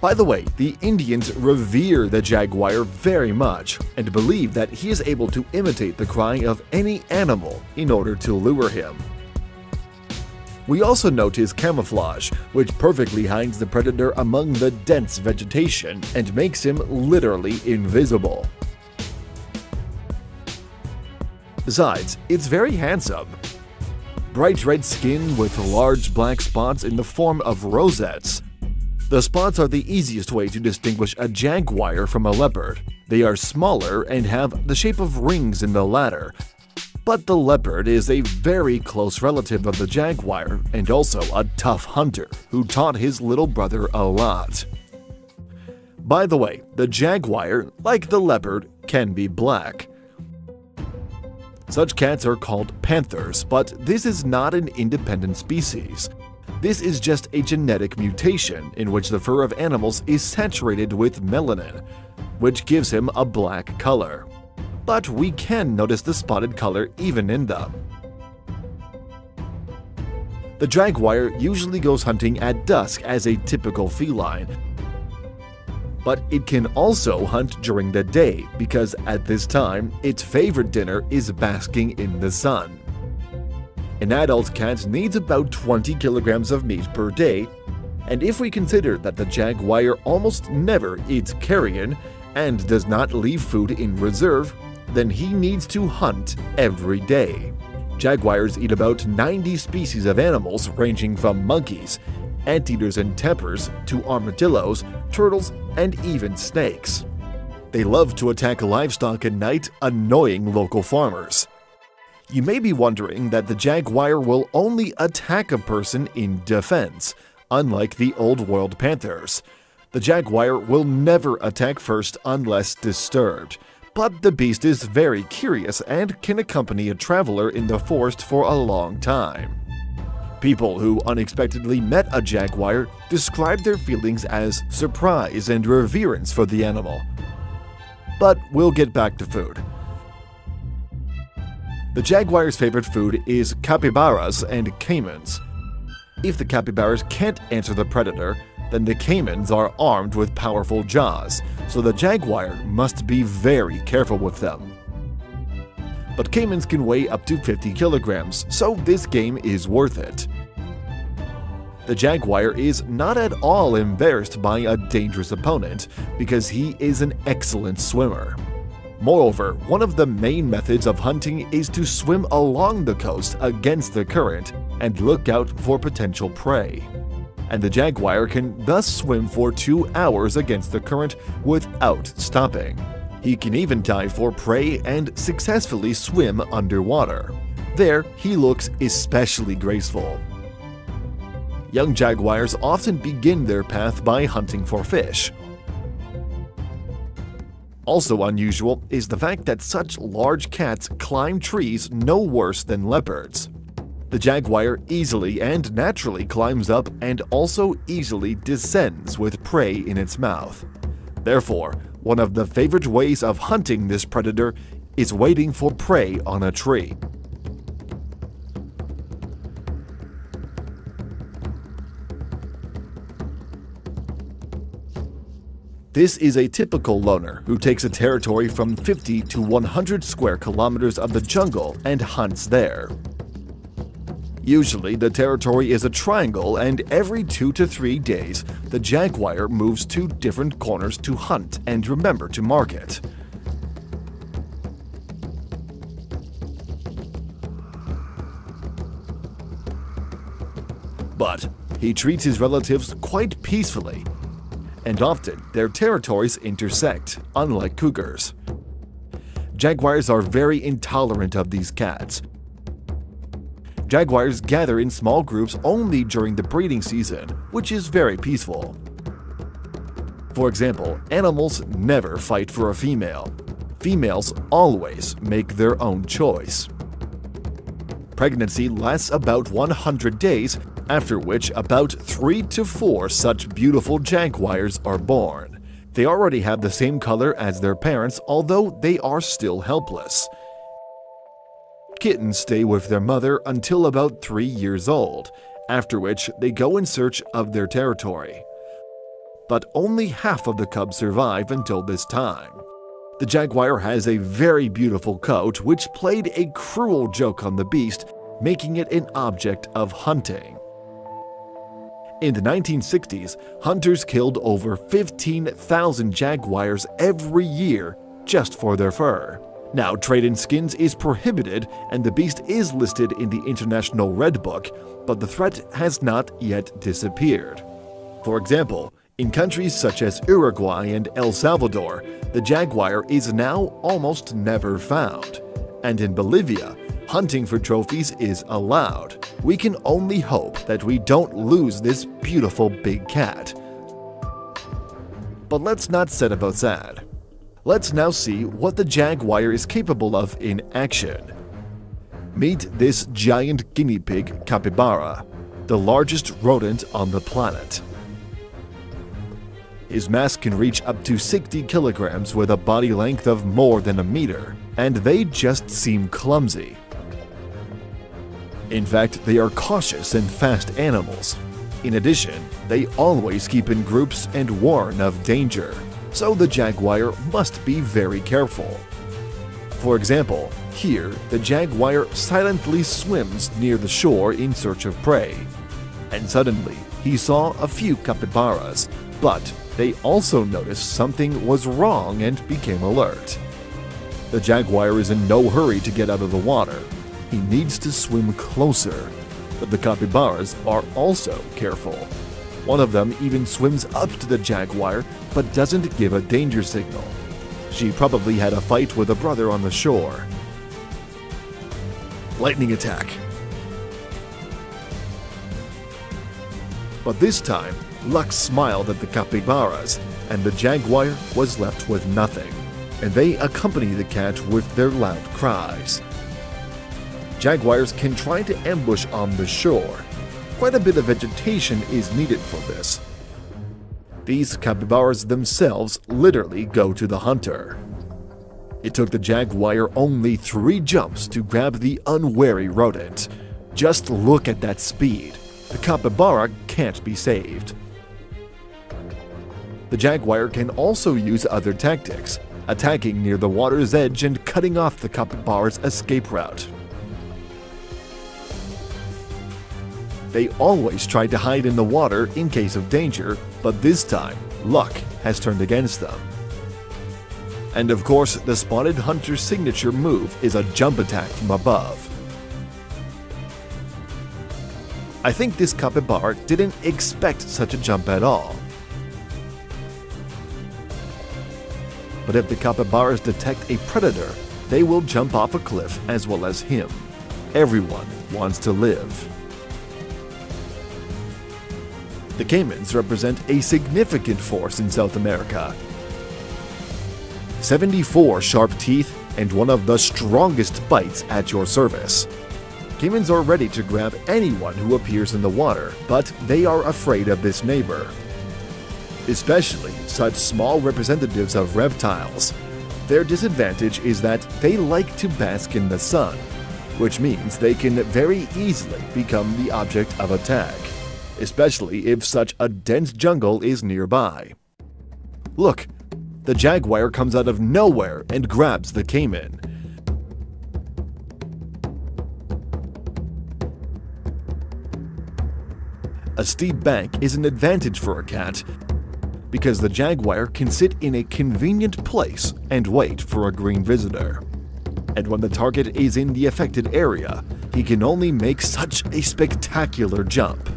By the way, the Indians revere the jaguar very much and believe that he is able to imitate the cry of any animal in order to lure him. We also note his camouflage, which perfectly hides the predator among the dense vegetation and makes him literally invisible. Besides, it's very handsome. Bright red skin with large black spots in the form of rosettes. The spots are the easiest way to distinguish a jaguar from a leopard. They are smaller and have the shape of rings in the latter. But the leopard is a very close relative of the jaguar and also a tough hunter who taught his little brother a lot. By the way, the jaguar, like the leopard, can be black. Such cats are called panthers, but this is not an independent species. This is just a genetic mutation in which the fur of animals is saturated with melanin, which gives him a black color. But we can notice the spotted color even in them. The jaguar usually goes hunting at dusk as a typical feline, but it can also hunt during the day because at this time, its favorite dinner is basking in the sun. An adult cat needs about 20 kilograms of meat per day, and if we consider that the jaguar almost never eats carrion and does not leave food in reserve, then he needs to hunt every day. Jaguars eat about 90 species of animals ranging from monkeys, anteaters and tapirs to armadillos, turtles, and even snakes. They love to attack livestock at night, annoying local farmers. You may be wondering that the jaguar will only attack a person in defense, unlike the Old World panthers. The jaguar will never attack first unless disturbed, but the beast is very curious and can accompany a traveler in the forest for a long time. People who unexpectedly met a jaguar describe their feelings as surprise and reverence for the animal. But we'll get back to food. The jaguar's favorite food is capybaras and caimans. If the capybaras can't answer the predator, then the caimans are armed with powerful jaws, so the jaguar must be very careful with them. But caimans can weigh up to 50 kilograms, so this game is worth it. The jaguar is not at all embarrassed by a dangerous opponent because he is an excellent swimmer. Moreover, one of the main methods of hunting is to swim along the coast against the current and look out for potential prey. And the jaguar can thus swim for 2 hours against the current without stopping. He can even dive for prey and successfully swim underwater. There, he looks especially graceful. Young jaguars often begin their path by hunting for fish. Also unusual is the fact that such large cats climb trees no worse than leopards. The jaguar easily and naturally climbs up and also easily descends with prey in its mouth. Therefore, one of the favorite ways of hunting this predator is waiting for prey on a tree. This is a typical loner who takes a territory from 50 to 100 square kilometers of the jungle and hunts there. Usually, the territory is a triangle, and every 2 to 3 days, the jaguar moves to different corners to hunt and remember to mark it. But he treats his relatives quite peacefully, and often their territories intersect, unlike cougars. Jaguars are very intolerant of these cats. Jaguars gather in small groups only during the breeding season, which is very peaceful. For example, animals never fight for a female. Females always make their own choice. Pregnancy lasts about 100 days, after which about 3 to 4 such beautiful jaguars are born. They already have the same color as their parents, although they are still helpless. Kittens stay with their mother until about 3 years old, after which they go in search of their territory. But only half of the cubs survive until this time. The jaguar has a very beautiful coat, which played a cruel joke on the beast, making it an object of hunting. In the 1960s, hunters killed over 15,000 jaguars every year just for their fur. Now, trade in skins is prohibited and the beast is listed in the International Red Book, but the threat has not yet disappeared. For example, in countries such as Uruguay and El Salvador, the jaguar is now almost never found. And in Bolivia, hunting for trophies is allowed. We can only hope that we don't lose this beautiful big cat. But let's not set about sad. Let's now see what the jaguar is capable of in action. Meet this giant guinea pig capybara, the largest rodent on the planet. His mass can reach up to 60 kilograms with a body length of more than a meter, and they just seem clumsy. In fact, they are cautious and fast animals. In addition, they always keep in groups and warn of danger, so the jaguar must be very careful. For example, here the jaguar silently swims near the shore in search of prey. And suddenly, he saw a few capybaras, but they also noticed something was wrong and became alert. The jaguar is in no hurry to get out of the water. He needs to swim closer, but the capybaras are also careful. One of them even swims up to the jaguar but doesn't give a danger signal. She probably had a fight with a brother on the shore. Lightning attack. But this time, luck smiled at the capybaras, and the jaguar was left with nothing, and they accompany the cat with their loud cries. Jaguars can try to ambush on the shore. Quite a bit of vegetation is needed for this. These capybaras themselves literally go to the hunter. It took the jaguar only 3 jumps to grab the unwary rodent. Just look at that speed. The capybara can't be saved. The jaguar can also use other tactics, attacking near the water's edge and cutting off the capybara's escape route. They always try to hide in the water in case of danger, but this time, luck has turned against them. And of course, the spotted hunter's signature move is a jump attack from above. I think this capybara didn't expect such a jump at all. But if the capybaras detect a predator, they will jump off a cliff as well as him. Everyone wants to live. The caimans represent a significant force in South America. 74 sharp teeth and one of the strongest bites at your service. Caimans are ready to grab anyone who appears in the water, but they are afraid of this neighbor. Especially such small representatives of reptiles. Their disadvantage is that they like to bask in the sun, which means they can very easily become the object of attack, especially if such a dense jungle is nearby. Look, the jaguar comes out of nowhere and grabs the caiman. A steep bank is an advantage for a cat because the jaguar can sit in a convenient place and wait for a green visitor. And when the target is in the affected area, he can only make such a spectacular jump.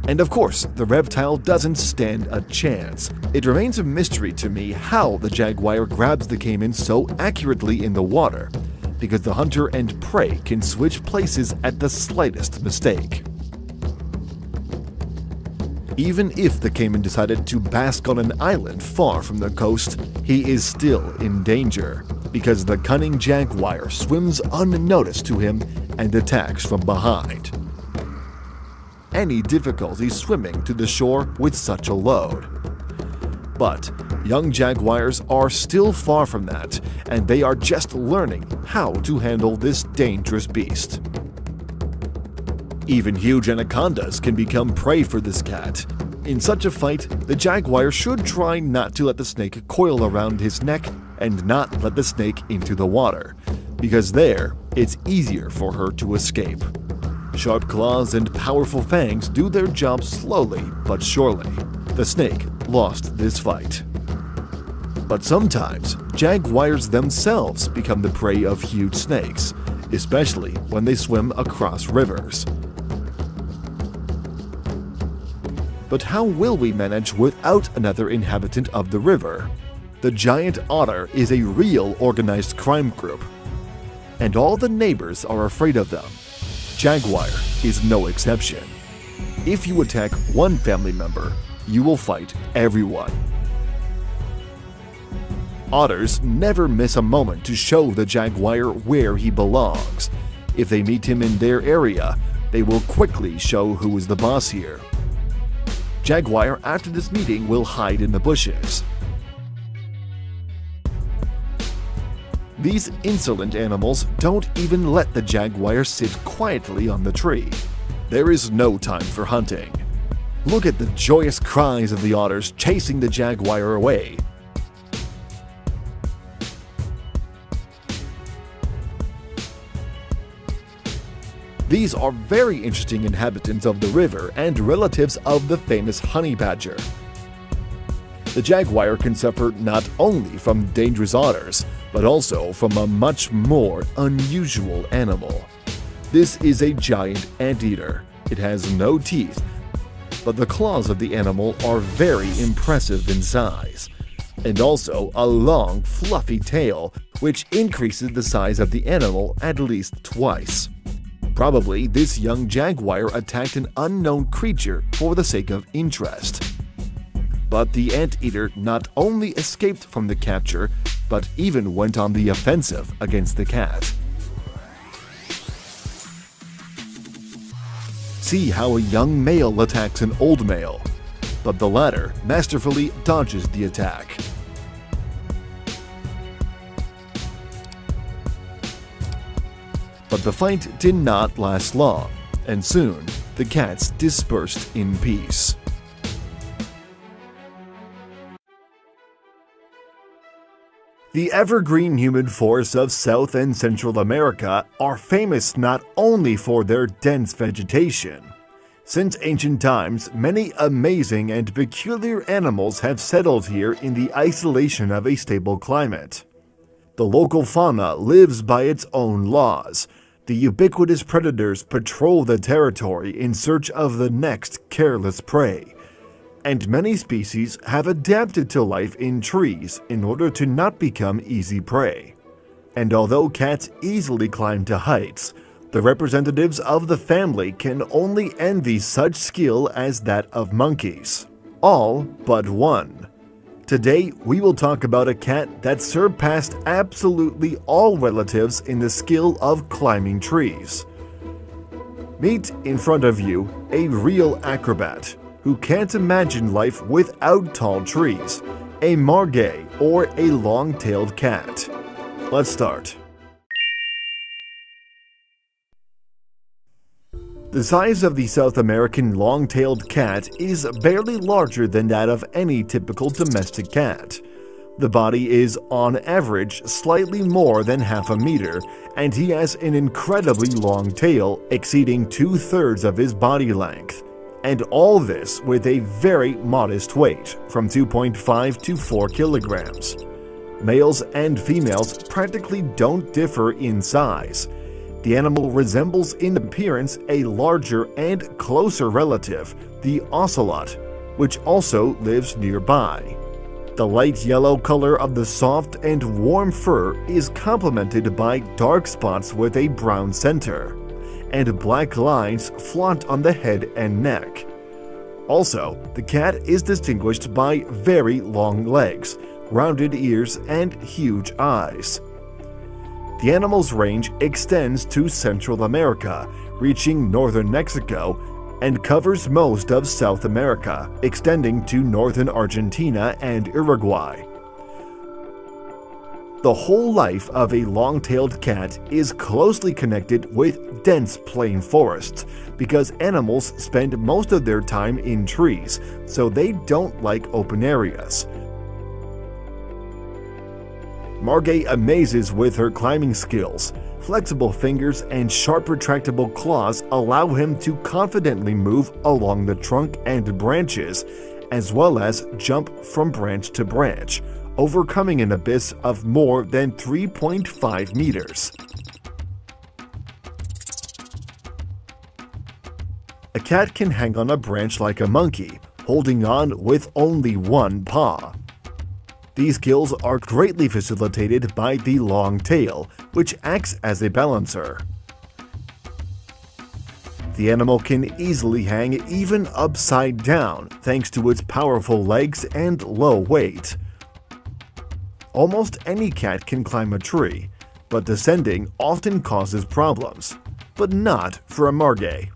And of course, the reptile doesn't stand a chance. It remains a mystery to me how the jaguar grabs the caiman so accurately in the water, because the hunter and prey can switch places at the slightest mistake. Even if the caiman decided to bask on an island far from the coast, he is still in danger, because the cunning jaguar swims unnoticed to him and attacks from behind. Any difficulty swimming to the shore with such a load. But young jaguars are still far from that, and they are just learning how to handle this dangerous beast. Even huge anacondas can become prey for this cat. In such a fight, the jaguar should try not to let the snake coil around his neck and not let the snake into the water, because there, it's easier for her to escape. Sharp claws and powerful fangs do their job slowly but surely. The snake lost this fight. But sometimes, jaguars themselves become the prey of huge snakes, especially when they swim across rivers. But how will we manage without another inhabitant of the river? The giant otter is a real organized crime group, and all the neighbors are afraid of them. Jaguar is no exception. If you attack one family member, you will fight everyone. Otters never miss a moment to show the jaguar where he belongs. If they meet him in their area, they will quickly show who is the boss here. Jaguar after this meeting will hide in the bushes. These insolent animals don't even let the jaguar sit quietly on the tree. There is no time for hunting. Look at the joyous cries of the otters chasing the jaguar away. These are very interesting inhabitants of the river and relatives of the famous honey badger. The jaguar can suffer not only from dangerous otters, but also from a much more unusual animal. This is a giant anteater. It has no teeth, but the claws of the animal are very impressive in size, and also a long, fluffy tail, which increases the size of the animal at least twice. Probably this young jaguar attacked an unknown creature for the sake of interest. But the anteater not only escaped from the capture, but even went on the offensive against the cat. See how a young male attacks an old male, but the latter masterfully dodges the attack. But the fight did not last long, and soon the cats dispersed in peace. The evergreen humid forests of South and Central America are famous not only for their dense vegetation. Since ancient times, many amazing and peculiar animals have settled here in the isolation of a stable climate. The local fauna lives by its own laws. The ubiquitous predators patrol the territory in search of the next careless prey. And many species have adapted to life in trees in order to not become easy prey. And although cats easily climb to heights, the representatives of the family can only envy such skill as that of monkeys. All but one. Today, we will talk about a cat that surpassed absolutely all relatives in the skill of climbing trees. Meet in front of you a real acrobat who can't imagine life without tall trees, a Margay or a long-tailed cat. Let's start. The size of the South American long-tailed cat is barely larger than that of any typical domestic cat. The body is, on average, slightly more than half a meter, and he has an incredibly long tail exceeding 2/3 of his body length. And all this with a very modest weight, from 2.5 to 4 kilograms. Males and females practically don't differ in size. The animal resembles in appearance a larger and closer relative, the ocelot, which also lives nearby. The light yellow color of the soft and warm fur is complemented by dark spots with a brown center, and black lines flaunt on the head and neck. Also, the cat is distinguished by very long legs, rounded ears, and huge eyes. The animal's range extends to Central America, reaching northern Mexico, and covers most of South America, extending to northern Argentina and Uruguay. The whole life of a long-tailed cat is closely connected with dense plain forests because animals spend most of their time in trees, so they don't like open areas. Margay amazes with her climbing skills. Flexible fingers and sharp retractable claws allow him to confidently move along the trunk and branches, as well as jump from branch to branch, overcoming an abyss of more than 3.5 meters. A cat can hang on a branch like a monkey, holding on with only one paw. These skills are greatly facilitated by the long tail, which acts as a balancer. The animal can easily hang even upside down thanks to its powerful legs and low weight. Almost any cat can climb a tree, but descending often causes problems, but not for a Margay.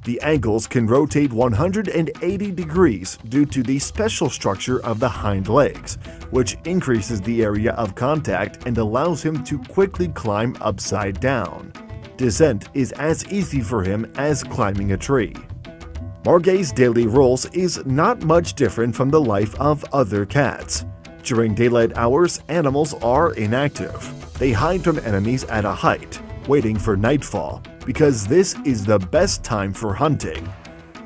The ankles can rotate 180 degrees due to the special structure of the hind legs, which increases the area of contact and allows him to quickly climb upside down. Descent is as easy for him as climbing a tree. Margay's daily roles is not much different from the life of other cats. During daylight hours, animals are inactive. They hide from enemies at a height, waiting for nightfall, because this is the best time for hunting.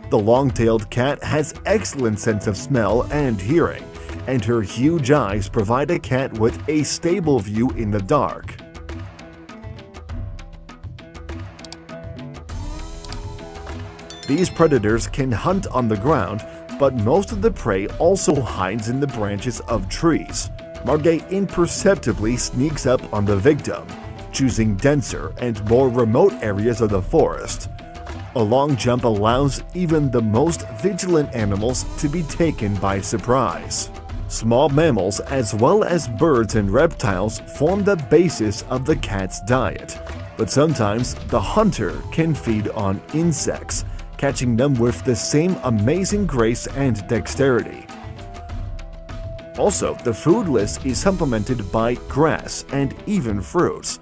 The long-tailed cat has excellent sense of smell and hearing, and her huge eyes provide a cat with a stable view in the dark. These predators can hunt on the ground, but most of the prey also hides in the branches of trees. Margay imperceptibly sneaks up on the victim, choosing denser and more remote areas of the forest. A long jump allows even the most vigilant animals to be taken by surprise. Small mammals as well as birds and reptiles form the basis of the cat's diet, but sometimes the hunter can feed on insects, catching them with the same amazing grace and dexterity. Also, the food list is supplemented by grass and even fruits.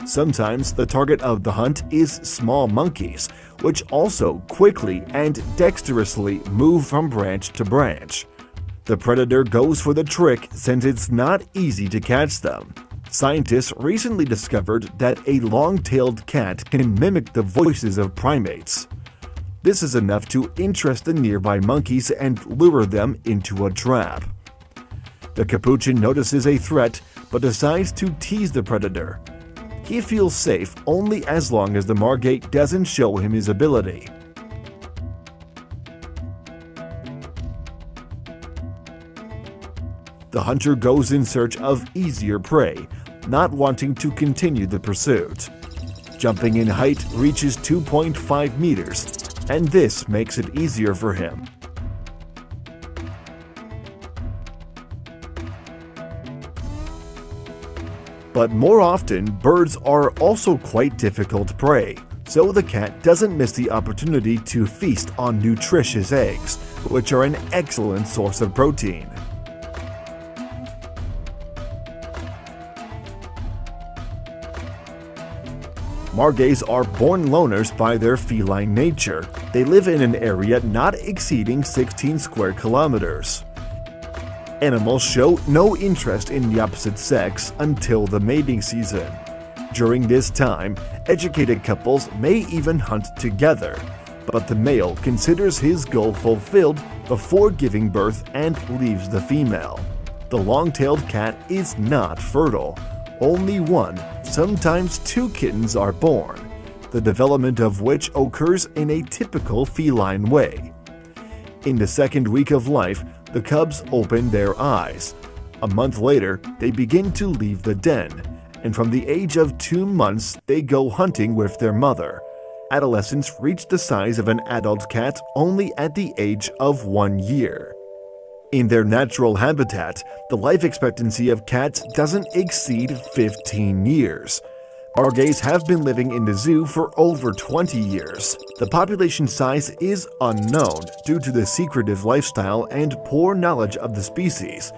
Sometimes the target of the hunt is small monkeys, which also quickly and dexterously move from branch to branch. The predator goes for the trick since it's not easy to catch them. Scientists recently discovered that a long-tailed cat can mimic the voices of primates. This is enough to interest the nearby monkeys and lure them into a trap. The capuchin notices a threat but decides to tease the predator. He feels safe only as long as the Margay doesn't show him his ability. The hunter goes in search of easier prey, not wanting to continue the pursuit. Jumping in height reaches 2.5 meters, and this makes it easier for him. But more often, birds are also quite difficult prey, so the cat doesn't miss the opportunity to feast on nutritious eggs, which are an excellent source of protein. Margays are born loners by their feline nature. They live in an area not exceeding 16 square kilometers. Animals show no interest in the opposite sex until the mating season. During this time, educated couples may even hunt together, but the male considers his goal fulfilled before giving birth and leaves the female. The long-tailed cat is not fertile. Only one, sometimes two kittens are born, the development of which occurs in a typical feline way. In the second week of life, the cubs open their eyes. A month later, they begin to leave the den, and from the age of 2 months, they go hunting with their mother. Adolescents reach the size of an adult cat only at the age of 1 year. In their natural habitat, the life expectancy of cats doesn't exceed 15 years. Margays have been living in the zoo for over 20 years. The population size is unknown due to the secretive lifestyle and poor knowledge of the species,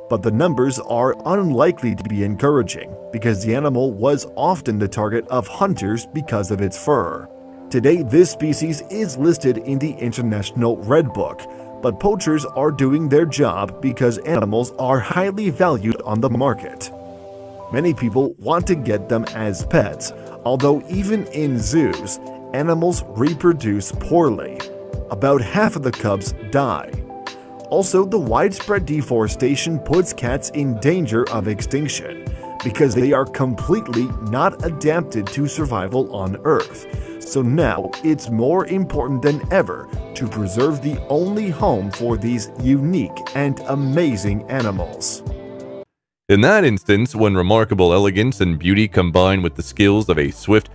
but the numbers are unlikely to be encouraging because the animal was often the target of hunters because of its fur. Today, this species is listed in the International Red Book, but poachers are doing their job because animals are highly valued on the market. Many people want to get them as pets, although even in zoos, animals reproduce poorly. About half of the cubs die. Also, the widespread deforestation puts cats in danger of extinction because they are completely not adapted to survival on Earth. So now it's more important than ever to preserve the only home for these unique and amazing animals. In that instance, when remarkable elegance and beauty combine with the skills of a swift,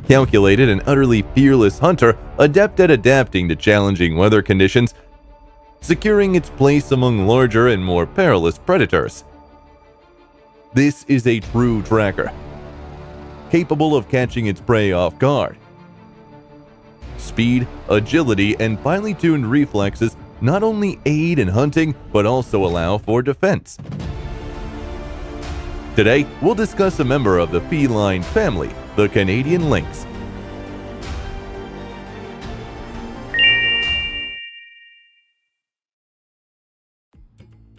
calculated, and utterly fearless hunter, adept at adapting to challenging weather conditions, securing its place among larger and more perilous predators. This is a true tracker, capable of catching its prey off guard. Speed, agility, and finely tuned reflexes not only aid in hunting, but also allow for defense. Today, we'll discuss a member of the feline family, the Canadian lynx.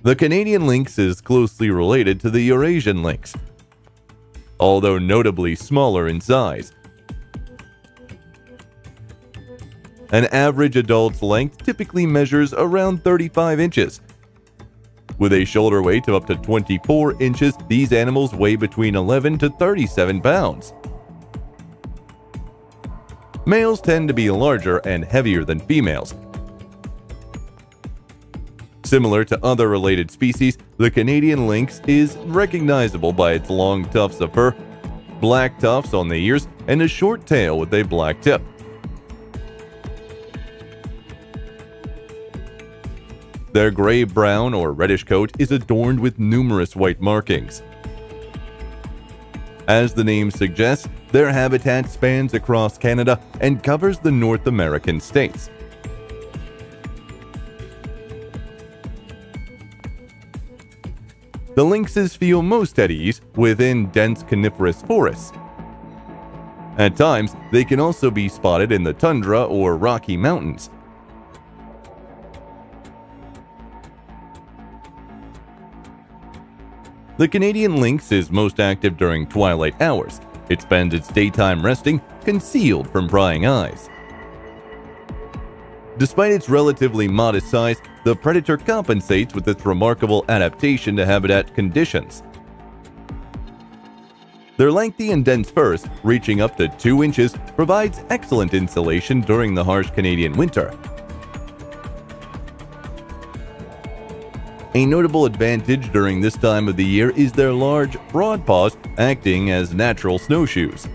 The Canadian lynx is closely related to the Eurasian lynx, although notably smaller in size. An average adult's length typically measures around 35 inches. With a shoulder weight of up to 24 inches, these animals weigh between 11 to 37 pounds. Males tend to be larger and heavier than females. Similar to other related species, the Canadian lynx is recognizable by its long tufts of fur, black tufts on the ears, and a short tail with a black tip. Their gray-brown or reddish coat is adorned with numerous white markings. As the name suggests, their habitat spans across Canada and covers the North American states. The lynxes feel most at ease within dense coniferous forests. At times, they can also be spotted in the tundra or Rocky Mountains. The Canadian lynx is most active during twilight hours. It spends its daytime resting concealed from prying eyes. Despite its relatively modest size, the predator compensates with its remarkable adaptation to habitat conditions. Their lengthy and dense furs, reaching up to 2 inches, provides excellent insulation during the harsh Canadian winter. A notable advantage during this time of the year is their large, broad paws acting as natural snowshoes.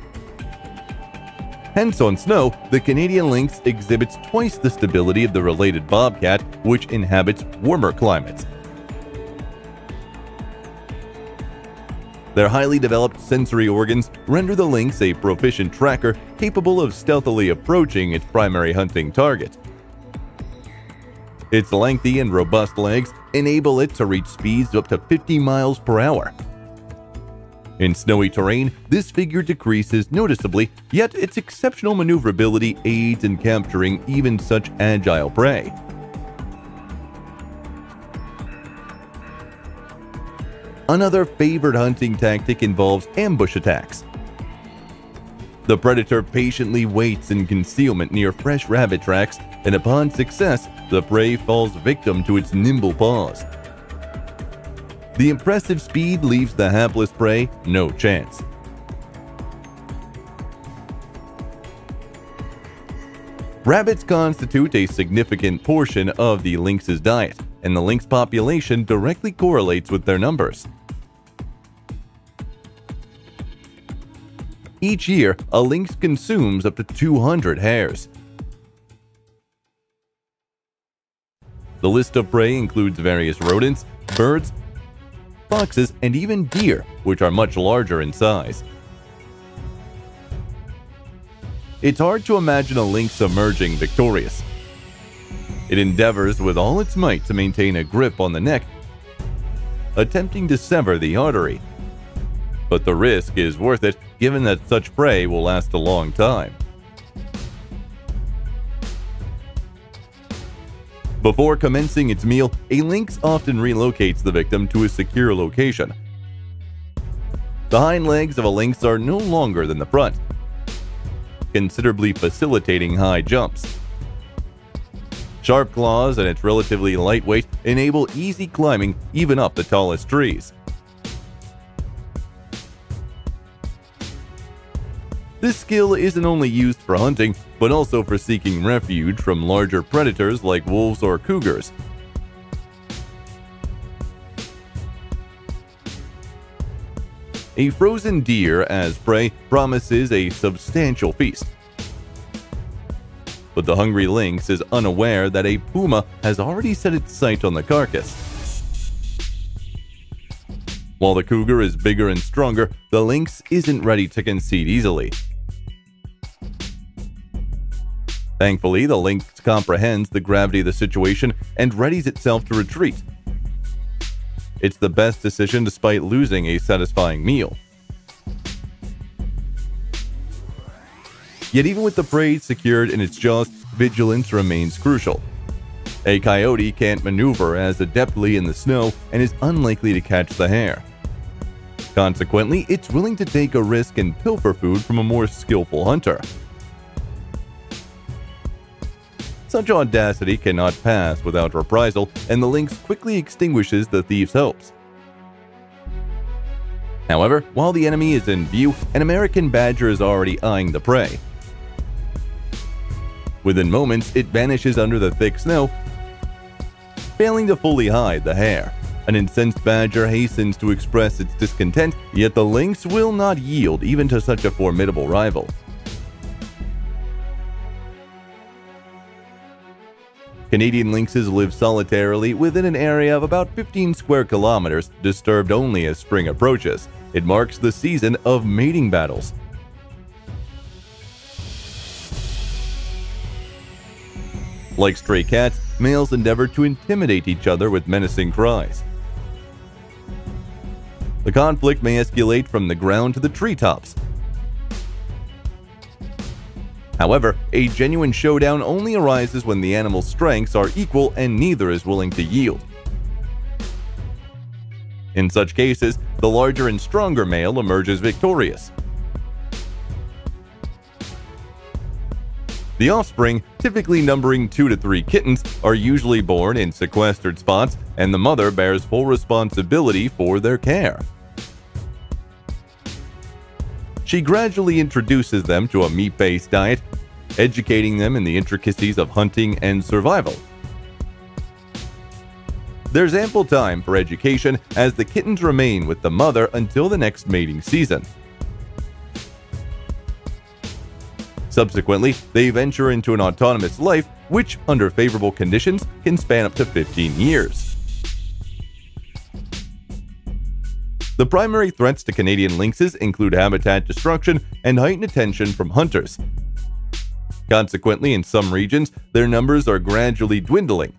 Hence, on snow, the Canadian lynx exhibits twice the stability of the related bobcat, which inhabits warmer climates. Their highly developed sensory organs render the lynx a proficient tracker capable of stealthily approaching its primary hunting target. Its lengthy and robust legs enable it to reach speeds of up to 50 miles per hour. In snowy terrain, this figure decreases noticeably, yet its exceptional maneuverability aids in capturing even such agile prey. Another favored hunting tactic involves ambush attacks. The predator patiently waits in concealment near fresh rabbit tracks, and upon success, the prey falls victim to its nimble paws. The impressive speed leaves the hapless prey no chance. Rabbits constitute a significant portion of the lynx's diet, and the lynx population directly correlates with their numbers. Each year, a lynx consumes up to 200 hares. The list of prey includes various rodents, birds, foxes, and even deer, which are much larger in size. It's hard to imagine a lynx emerging victorious. It endeavors with all its might to maintain a grip on the neck, attempting to sever the artery. But the risk is worth it, given that such prey will last a long time. Before commencing its meal, a lynx often relocates the victim to a secure location. The hind legs of a lynx are no longer than the front, considerably facilitating high jumps. Sharp claws and its relatively lightweight enable easy climbing even up the tallest trees. This skill isn't only used for hunting, but also for seeking refuge from larger predators like wolves or cougars. A frozen deer as prey promises a substantial feast. but the hungry lynx is unaware that a puma has already set its sight on the carcass. While the cougar is bigger and stronger, the lynx isn't ready to concede easily. Thankfully, the lynx comprehends the gravity of the situation and readies itself to retreat. It's the best decision despite losing a satisfying meal. Yet even with the prey secured in its jaws, vigilance remains crucial. A coyote can't maneuver as adeptly in the snow and is unlikely to catch the hare. Consequently, it's willing to take a risk and pilfer food from a more skillful hunter. Such audacity cannot pass without reprisal, and the lynx quickly extinguishes the thief's hopes. However, while the enemy is in view, an American badger is already eyeing the prey. Within moments, it vanishes under the thick snow, failing to fully hide the hare. An incensed badger hastens to express its discontent, yet the lynx will not yield even to such a formidable rival. Canadian lynxes live solitarily within an area of about 15 square kilometers, disturbed only as spring approaches. It marks the season of mating battles. Like stray cats, males endeavor to intimidate each other with menacing cries. The conflict may escalate from the ground to the treetops. However, a genuine showdown only arises when the animal's strengths are equal and neither is willing to yield. In such cases, the larger and stronger male emerges victorious. The offspring, typically numbering 2 to 3 kittens, are usually born in sequestered spots, and the mother bears full responsibility for their care. She gradually introduces them to a meat-based diet, educating them in the intricacies of hunting and survival. There's ample time for education as the kittens remain with the mother until the next mating season. Subsequently, they venture into an autonomous life, which, under favorable conditions, can span up to 15 years. The primary threats to Canadian lynxes include habitat destruction and heightened attention from hunters. Consequently, in some regions, their numbers are gradually dwindling.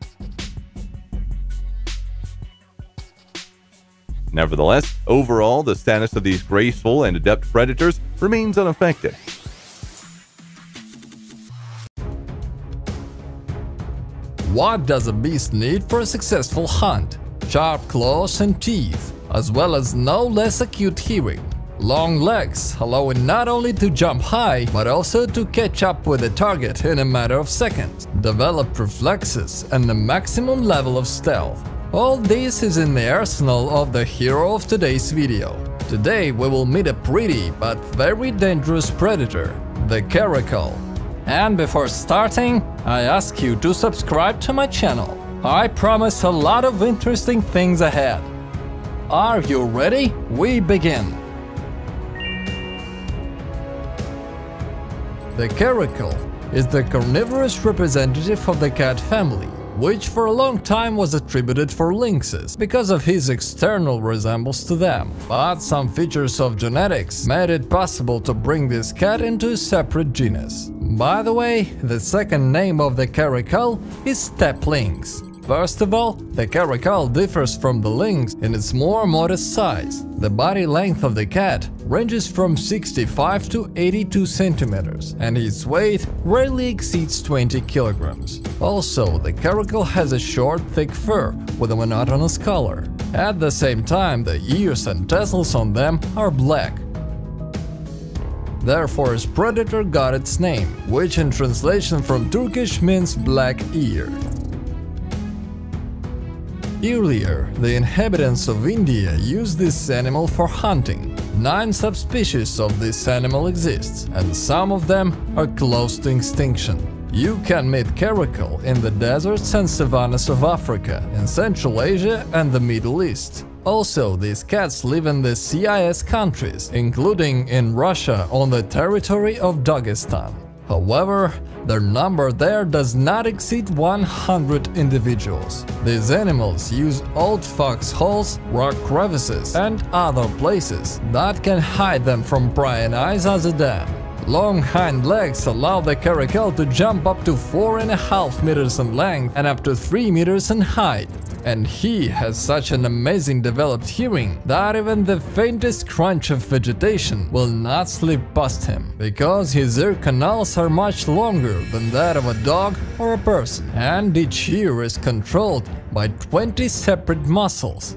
Nevertheless, overall, the status of these graceful and adept predators remains unaffected. What does a beast need for a successful hunt? Sharp claws and teeth, as well as no less acute hearing. Long legs, allowing not only to jump high, but also to catch up with the target in a matter of seconds. Develop reflexes and the maximum level of stealth. All this is in the arsenal of the hero of today's video. Today we will meet a pretty but very dangerous predator, the caracal. And before starting, I ask you to subscribe to my channel. I promise a lot of interesting things ahead. Are you ready? We begin! The caracal is the carnivorous representative of the cat family, which for a long time was attributed for lynxes because of his external resemblance to them. But some features of genetics made it possible to bring this cat into a separate genus. By the way, the second name of the caracal is steppe lynx. First of all, the caracal differs from the lynx in its more modest size. The body length of the cat ranges from 65 to 82 centimeters, and its weight rarely exceeds 20 kilograms. Also, the caracal has a short, thick fur with a monotonous color. At the same time, the ears and tassels on them are black. Therefore, its predator got its name, which in translation from Turkish means black ear. Earlier, the inhabitants of India used this animal for hunting. 9 subspecies of this animal exist, and some of them are close to extinction. You can meet caracal in the deserts and savannas of Africa, in Central Asia and the Middle East. Also, these cats live in the CIS countries, including in Russia on the territory of Dagestan. However, their number there does not exceed 100 individuals. These animals use old foxholes, rock crevices, and other places that can hide them from prying eyes as a den. Long hind legs allow the caracal to jump up to 4.5 meters in length and up to 3 meters in height. And he has such an amazing developed hearing that even the faintest crunch of vegetation will not slip past him, because his ear canals are much longer than that of a dog or a person, and each ear is controlled by 20 separate muscles.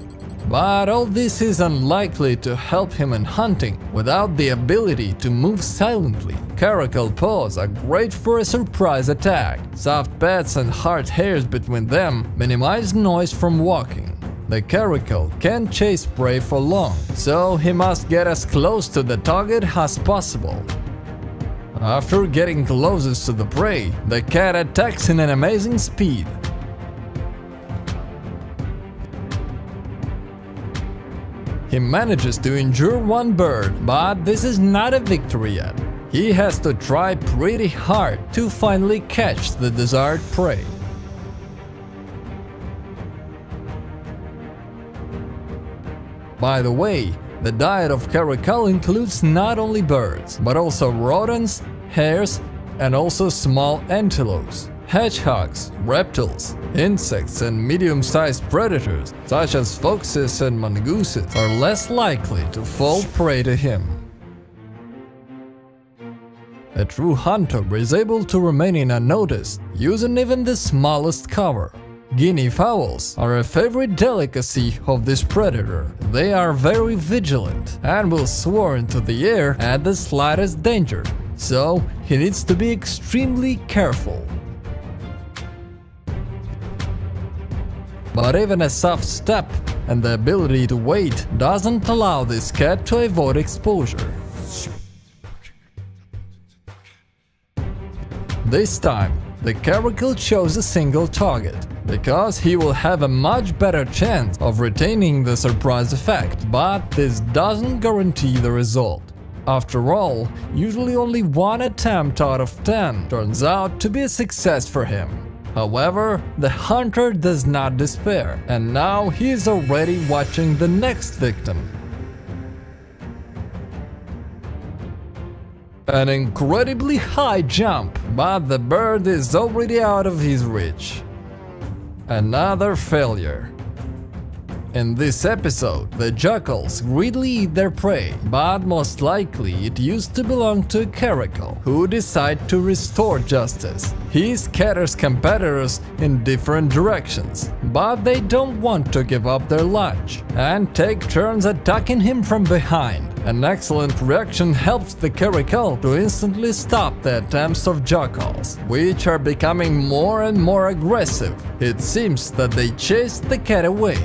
But all this is unlikely to help him in hunting without the ability to move silently. Caracal paws are great for a surprise attack. Soft pads and hard hairs between them minimize noise from walking. The caracal can't chase prey for long, so he must get as close to the target as possible. After getting closest to the prey, the cat attacks in an amazing speed. He manages to injure one bird, but this is not a victory yet. He has to try pretty hard to finally catch the desired prey. By the way, the diet of caracal includes not only birds, but also rodents, hares, and also small antelopes. Hedgehogs, reptiles, insects, and medium-sized predators, such as foxes and mongooses, are less likely to fall prey to him. A true hunter is able to remain unnoticed, using even the smallest cover. Guinea fowls are a favorite delicacy of this predator. They are very vigilant and will soar into the air at the slightest danger, so he needs to be extremely careful. But even a soft step and the ability to wait doesn't allow this cat to avoid exposure. This time, the caracal chose a single target, because he will have a much better chance of retaining the surprise effect, but this doesn't guarantee the result. After all, usually only one attempt out of 10 turns out to be a success for him. However, the hunter does not despair, and now he is already watching the next victim. An incredibly high jump, but the bird is already out of his reach. Another failure. In this episode, the jackals greedily eat their prey, but most likely it used to belong to a caracal, who decide to restore justice. He scatters competitors in different directions, but they don't want to give up their lunch, and take turns attacking him from behind. An excellent reaction helps the caracal to instantly stop the attempts of jackals, which are becoming more and more aggressive. It seems that they chased the cat away.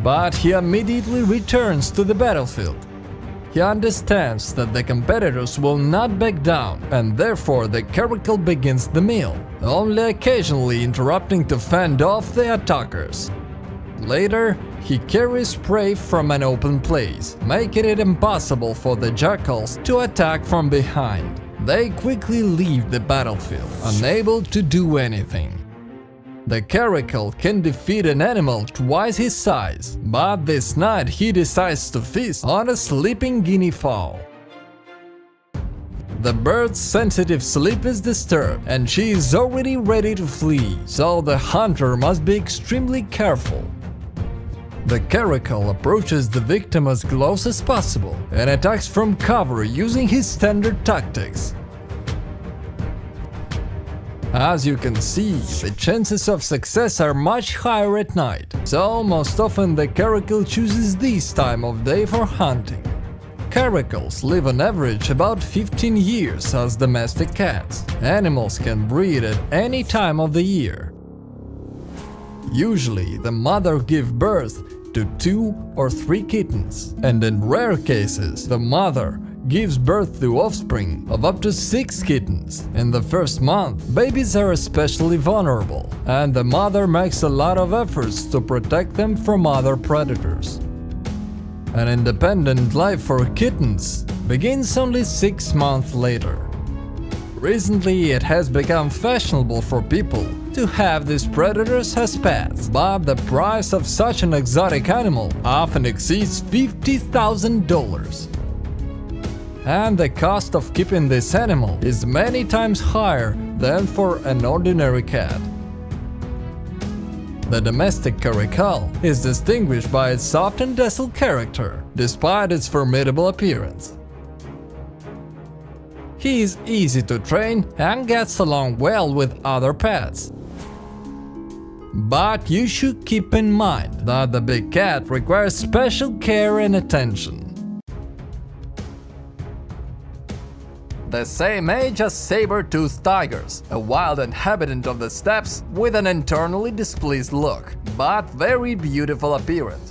But he immediately returns to the battlefield. He understands that the competitors will not back down, and therefore the caracal begins the meal, only occasionally interrupting to fend off the attackers. Later, he carries prey from an open place, making it impossible for the jackals to attack from behind. They quickly leave the battlefield, unable to do anything. The caracal can defeat an animal twice his size, but this night he decides to feast on a sleeping guinea fowl. The bird's sensitive sleep is disturbed, and she is already ready to flee, so the hunter must be extremely careful. The caracal approaches the victim as close as possible and attacks from cover using his standard tactics. As you can see, the chances of success are much higher at night, so most often the caracal chooses this time of day for hunting. Caracals live on average about 15 years as domestic cats. Animals can breed at any time of the year. Usually, the mother gives birth to 2 or 3 kittens, and in rare cases, the mother gives birth to offspring of up to 6 kittens. In the first month, babies are especially vulnerable, and the mother makes a lot of efforts to protect them from other predators. An independent life for kittens begins only 6 months later. Recently, it has become fashionable for people to have these predators as pets, but the price of such an exotic animal often exceeds $50,000. And the cost of keeping this animal is many times higher than for an ordinary cat. The domestic Caracal is distinguished by its soft and docile character, despite its formidable appearance. He is easy to train and gets along well with other pets. But you should keep in mind that the big cat requires special care and attention. The same age as saber-toothed tigers, a wild inhabitant of the steppes with an internally displeased look, but very beautiful appearance.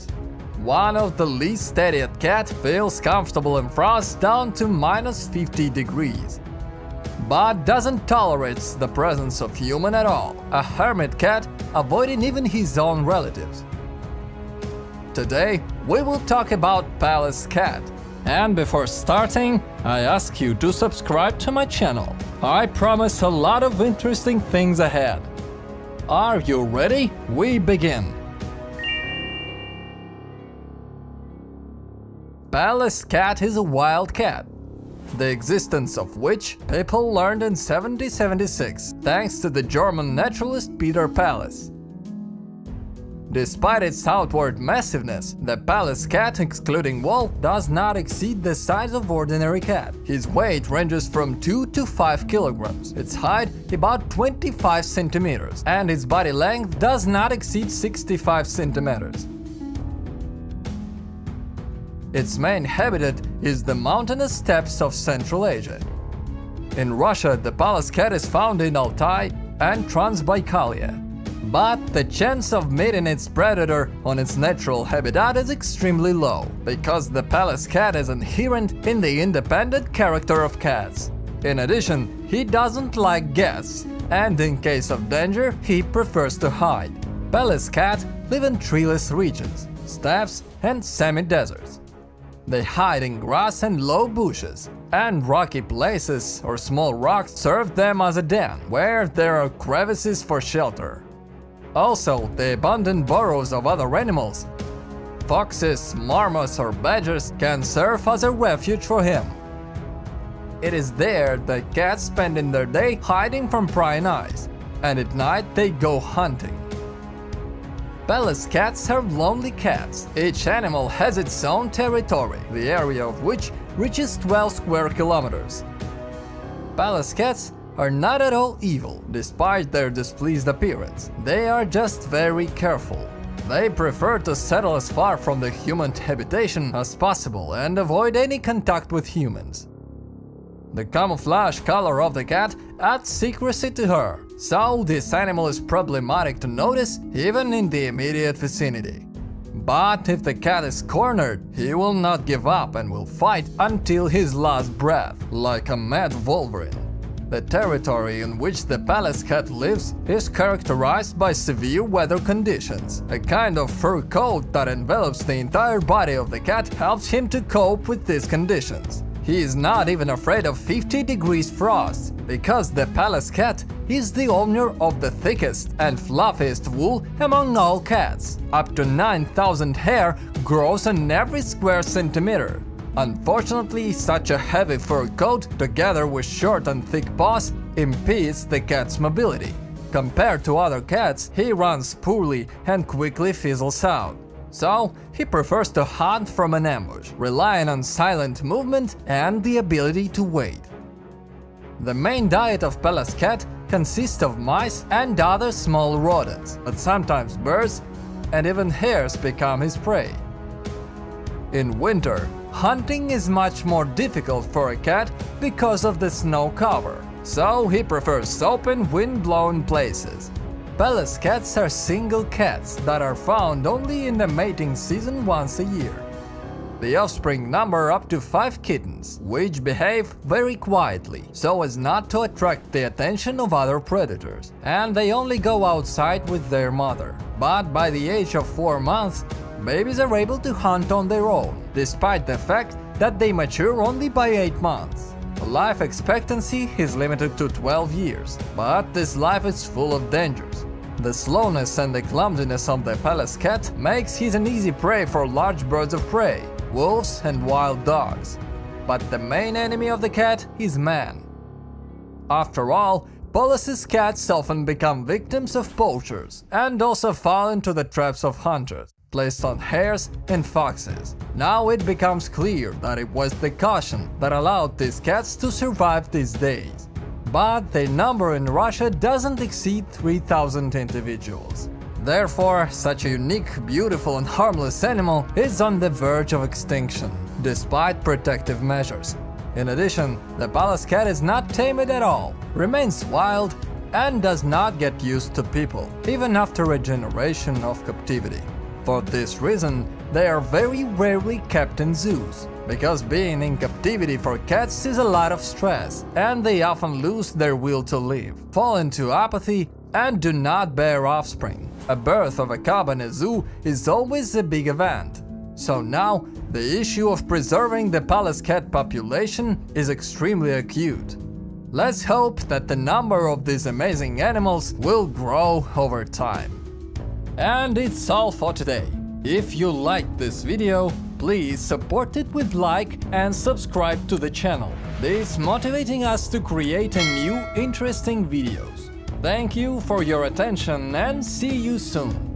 One of the least steadied cat feels comfortable in frost down to -50 degrees, but doesn't tolerate the presence of human at all, a hermit cat avoiding even his own relatives. Today, we will talk about Pallas cat. And before starting, I ask you to subscribe to my channel. I promise a lot of interesting things ahead. Are you ready? We begin! Pallas cat is a wild cat, the existence of which people learned in 1776 thanks to the German naturalist Peter Pallas. Despite its outward massiveness, the Pallas cat, excluding wool, does not exceed the size of ordinary cat. His weight ranges from 2 to 5 kilograms, its height about 25 centimeters, and its body length does not exceed 65 centimeters. Its main habitat is the mountainous steppes of Central Asia. In Russia, the Pallas cat is found in Altai and Transbaikalia. But the chance of meeting its predator on its natural habitat is extremely low, because the Pallas cat is inherent in the independent character of cats. In addition, he doesn't like guests, and in case of danger, he prefers to hide. Pallas cat live in treeless regions, steppes and semi-deserts. They hide in grass and low bushes, and rocky places or small rocks serve them as a den, where there are crevices for shelter. Also, the abundant burrows of other animals, foxes, marmots or badgers, can serve as a refuge for him. It is there that cats spend their day hiding from prying eyes, and at night they go hunting. Pallas cats are lonely cats. Each animal has its own territory, the area of which reaches 12 square kilometers. Pallas cats are not at all evil, despite their displeased appearance. They are just very careful. They prefer to settle as far from the human habitation as possible and avoid any contact with humans. The camouflage color of the cat adds secrecy to her, so this animal is problematic to notice even in the immediate vicinity. But if the cat is cornered, he will not give up and will fight until his last breath, like a mad Wolverine. The territory in which the Pallas cat lives is characterized by severe weather conditions. A kind of fur coat that envelops the entire body of the cat helps him to cope with these conditions. He is not even afraid of 50 degrees frost, because the Pallas cat is the owner of the thickest and fluffiest wool among all cats. Up to 9,000 hair grows on every square centimeter. Unfortunately, such a heavy fur coat, together with short and thick paws, impedes the cat's mobility. Compared to other cats, he runs poorly and quickly fizzles out. So, he prefers to hunt from an ambush, relying on silent movement and the ability to wait. The main diet of Pallas cat consists of mice and other small rodents, but sometimes birds and even hares become his prey. In winter, hunting is much more difficult for a cat because of the snow cover, so he prefers open, wind-blown places. Pallas cats are single cats that are found only in the mating season once a year. The offspring number up to 5 kittens, which behave very quietly, so as not to attract the attention of other predators, and they only go outside with their mother. But by the age of 4 months, babies are able to hunt on their own, despite the fact that they mature only by 8 months. Life expectancy is limited to 12 years, but this life is full of dangers. The slowness and the clumsiness of the Pallas cat makes he an easy prey for large birds of prey, wolves and wild dogs. But the main enemy of the cat is man. After all, Pallas's cats often become victims of poachers and also fall into the traps of hunters, placed on hares and foxes. Now it becomes clear that it was the caution that allowed these cats to survive these days. But their number in Russia doesn't exceed 3,000 individuals. Therefore, such a unique, beautiful and harmless animal is on the verge of extinction, despite protective measures. In addition, the Pallas cat is not tamed at all, remains wild, and does not get used to people, even after a generation of captivity. For this reason, they are very rarely kept in zoos, because being in captivity for cats is a lot of stress, and they often lose their will to live, fall into apathy, and do not bear offspring. A birth of a cub in a zoo is always a big event. So now, the issue of preserving the Pallas cat population is extremely acute. Let's hope that the number of these amazing animals will grow over time. And it's all for today. If you liked this video, please support it with like and subscribe to the channel. This motivating us to create a new interesting videos. Thank you for your attention and see you soon.